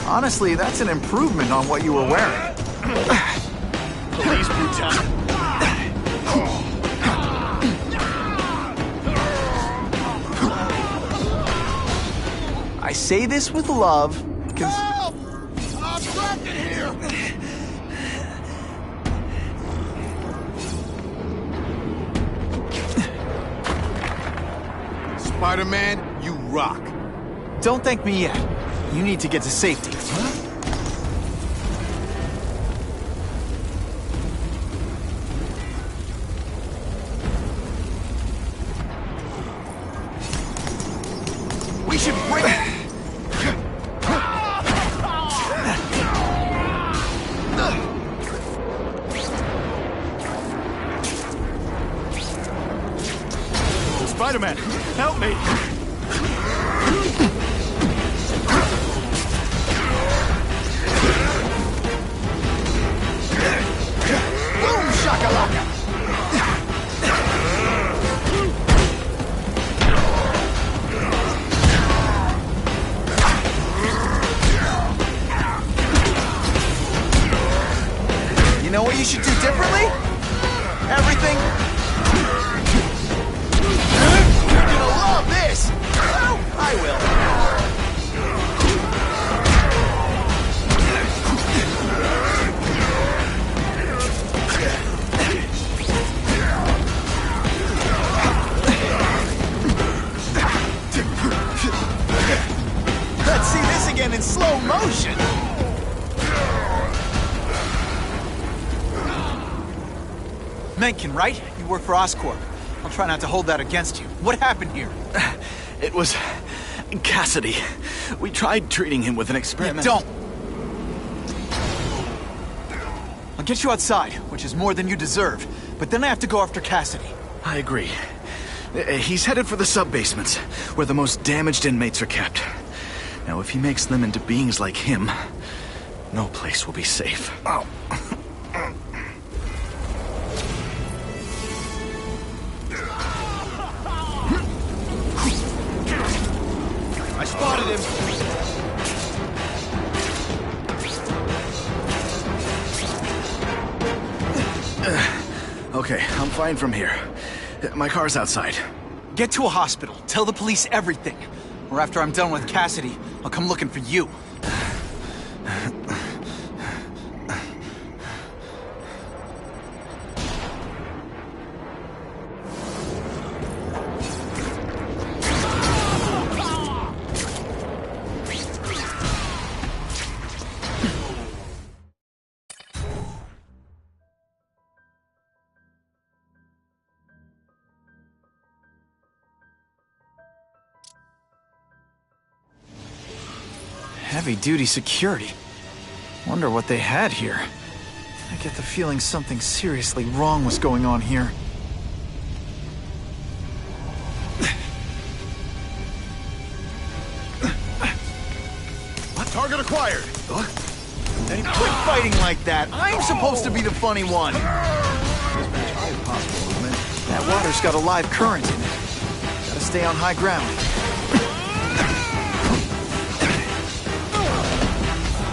Honestly, that's an improvement on what you were wearing. Police brutality. say this with love, Help! I'm trapped in here! Spider-Man, you rock. Don't thank me yet. You need to get to safety. We should break... Spider-Man, help me! Boom shakalaka! You know what you should do differently? Everything. You're gonna love this! Oh, I will. Let's see this again in slow motion! Mencken, right? You work for Oscorp. I'll try not to hold that against you. What happened here? It was Cassidy. We tried treating him with an experiment. Don't! I'll get you outside, which is more than you deserve. But then I have to go after Cassidy. I agree. He's headed for the sub-basements, where the most damaged inmates are kept. Now, if he makes them into beings like him, no place will be safe. Oh. I spotted him! Okay, I'm fine from here. My car's outside. Get to a hospital. Tell the police everything. Or after I'm done with Cassidy, I'll come looking for you. Heavy-duty security. Wonder what they had here. I get the feeling something seriously wrong was going on here. Target acquired! Quit fighting like that! I'm supposed to be the funny one! That water's got a live current in it. Gotta stay on high ground.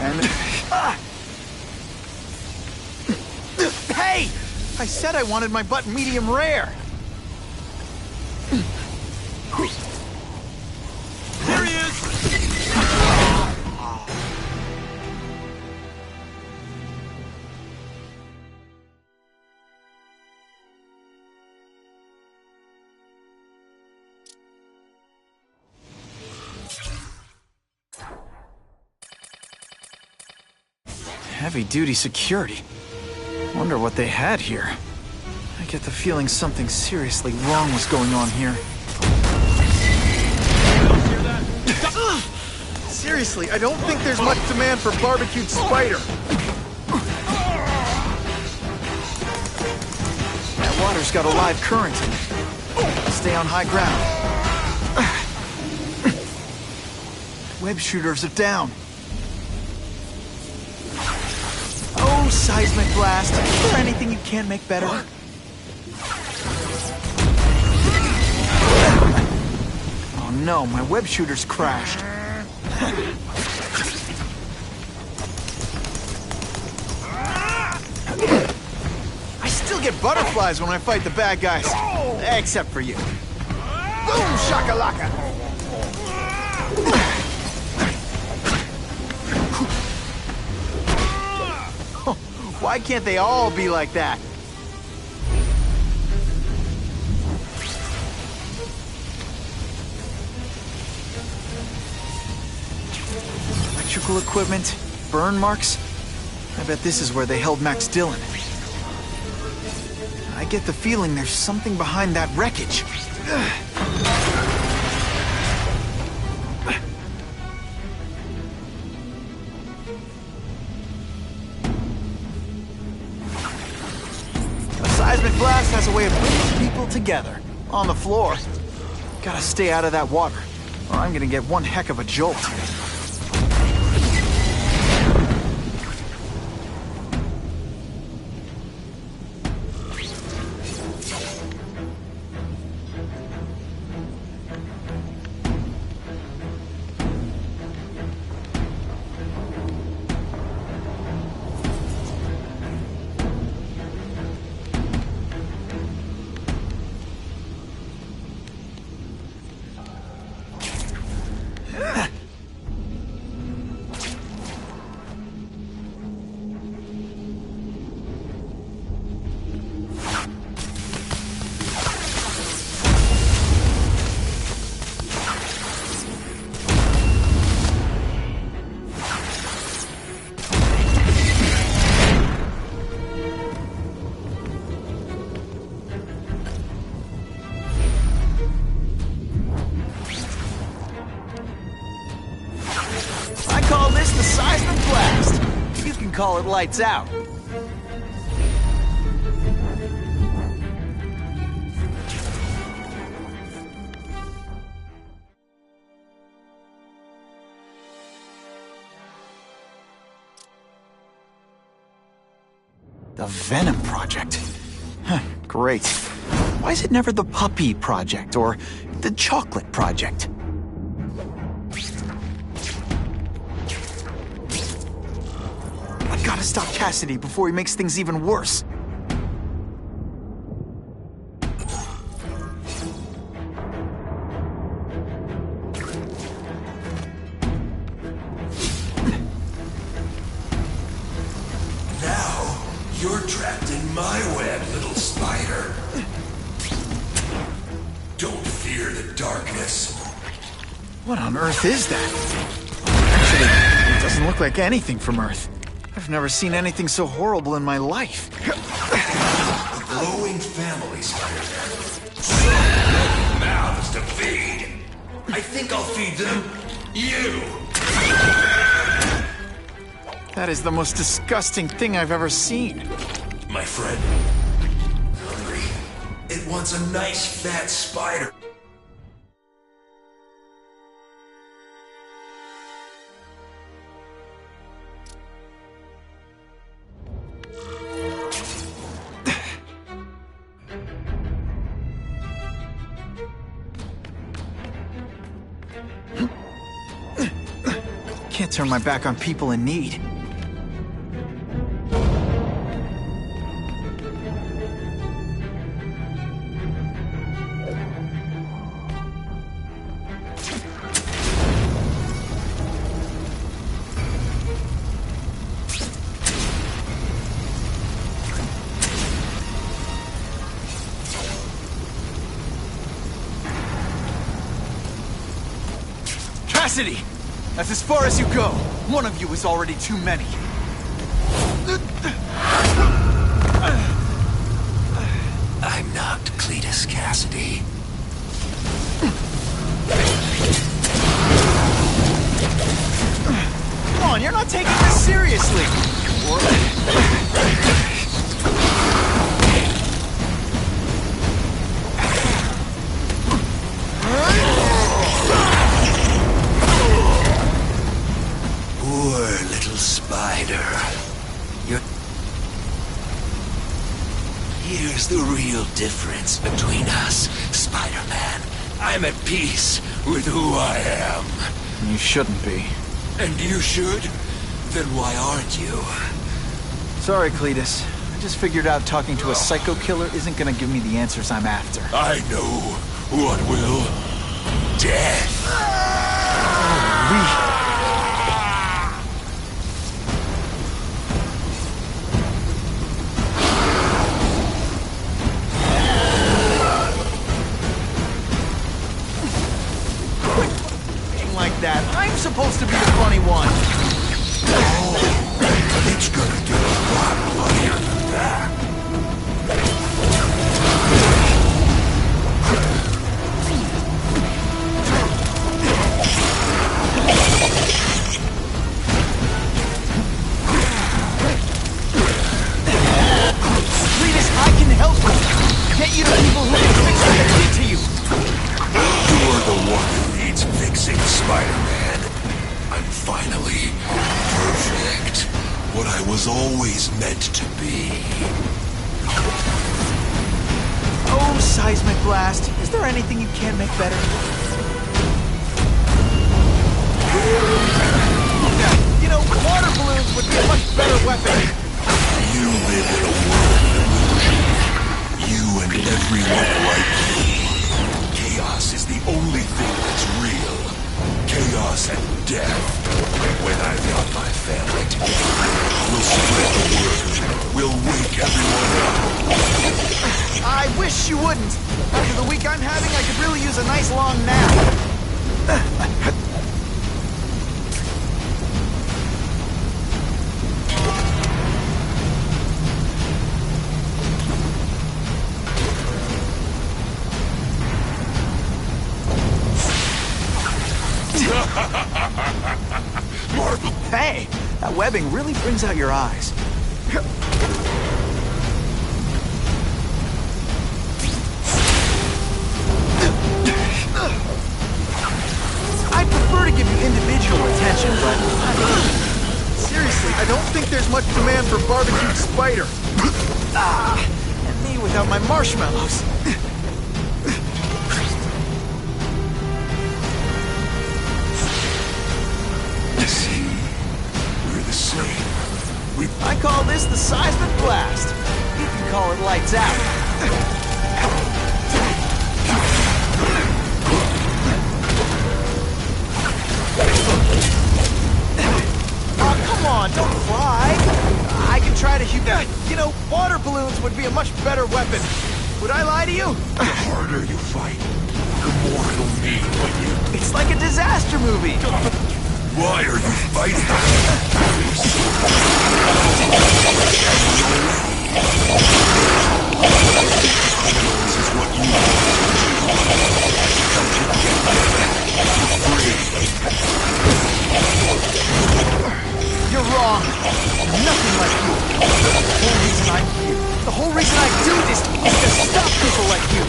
And... Hey! I said I wanted my butt medium rare! There he is! Heavy-duty security. Wonder what they had here. I get the feeling something seriously wrong was going on here. Seriously, I don't think there's much demand for barbecued spider. That water's got a live current in it. Stay on high ground. Web shooters are down. Oh, seismic blast. Is there anything you can't make better? Oh no, my web shooter's crashed. I still get butterflies when I fight the bad guys. Except for you. Boom shakalaka! Why can't they all be like that? Electrical equipment, burn marks. I bet this is where they held Max Dillon. I get the feeling there's something behind that wreckage. A seismic blast has a way of bringing people together. On the floor. Gotta stay out of that water, or I'm gonna get one heck of a jolt. Call it lights out. The Venom Project. Huh, great. Why is it never the Puppy Project or the Chocolate Project? Gotta stop Cassidy before he makes things even worse. Now, you're trapped in my web, little spider. Don't fear the darkness. What on Earth is that? Actually, it doesn't look like anything from Earth. I've never seen anything so horrible in my life. A glowing family, Spider-Man. So many mouths to feed. I think I'll feed them you. That is the most disgusting thing I've ever seen. My friend, hungry. It wants a nice fat spider. Can't turn my back on people in need. Cassidy! That's as far as you go. One of you is already too many. I'm not Cletus Cassidy. Come on, you're not taking this seriously. Poor little spider. Here's the real difference between us, Spider-Man. I'm at peace with who I am. You shouldn't be. And you should? Then why aren't you? Sorry, Cletus. I just figured out talking to a psycho killer isn't gonna give me the answers I'm after. I know what will. Death. that. I'm supposed to be the funny one. It's gonna get a lot funnier than that. Cletus, I can help you. Get you to people who can fix what they did to you. You're the one who needs fixing, Spider-Man. I'm finally perfect. What I was always meant to be. Oh, Seismic Blast. Is there anything you can make better? You know, water balloons would be a much better weapon. You live in a world of illusion. You and everyone like you. Chaos is the only thing that's real. Chaos and death. When I've got my family together, we'll spread the word. We'll wake everyone up. I wish you wouldn't. After the week I'm having, I could really use a nice long nap. Hey, that webbing really brings out your eyes. I'd prefer to give you individual attention, but seriously, I don't think there's much demand for barbecued spider. And me without my marshmallows. I call this the Seismic Blast. You can call it Lights Out. Oh, come on, don't fly. I can try to you know, water balloons would be a much better weapon. Would I lie to you? The harder you fight, the more it'll mean when you... It's like a disaster movie. Why are you fighting? This is what you You're wrong. I'm nothing like you. The whole reason I'm here, the whole reason I do this is to stop people like you.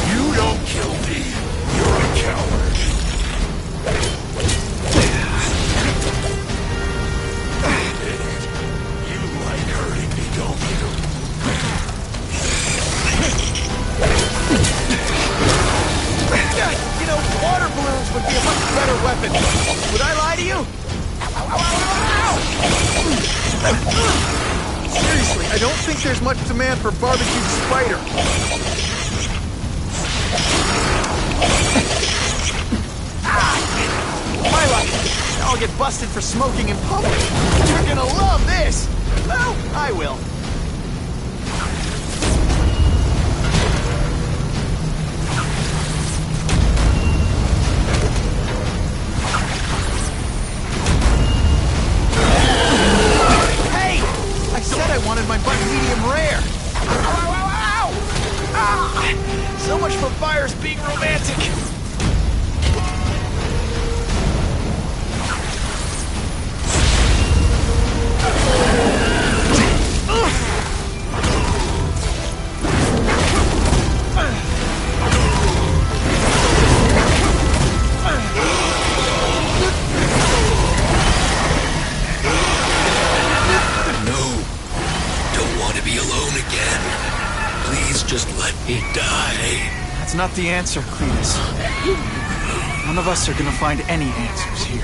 You don't kill me. You're a coward. You like hurting me, don't you? You know, water balloons would be a much better weapon. Would I lie to you? Seriously, I don't think there's much demand for barbecued spider. My luck. I'll get busted for smoking in public. You're gonna love this. Well, I will. Hey! I said I wanted my butt medium rare. Ow, ow, ow, ow! Ah! So much for fires being romantic. Just let me die. That's not the answer, Cletus. None of us are gonna find any answers here.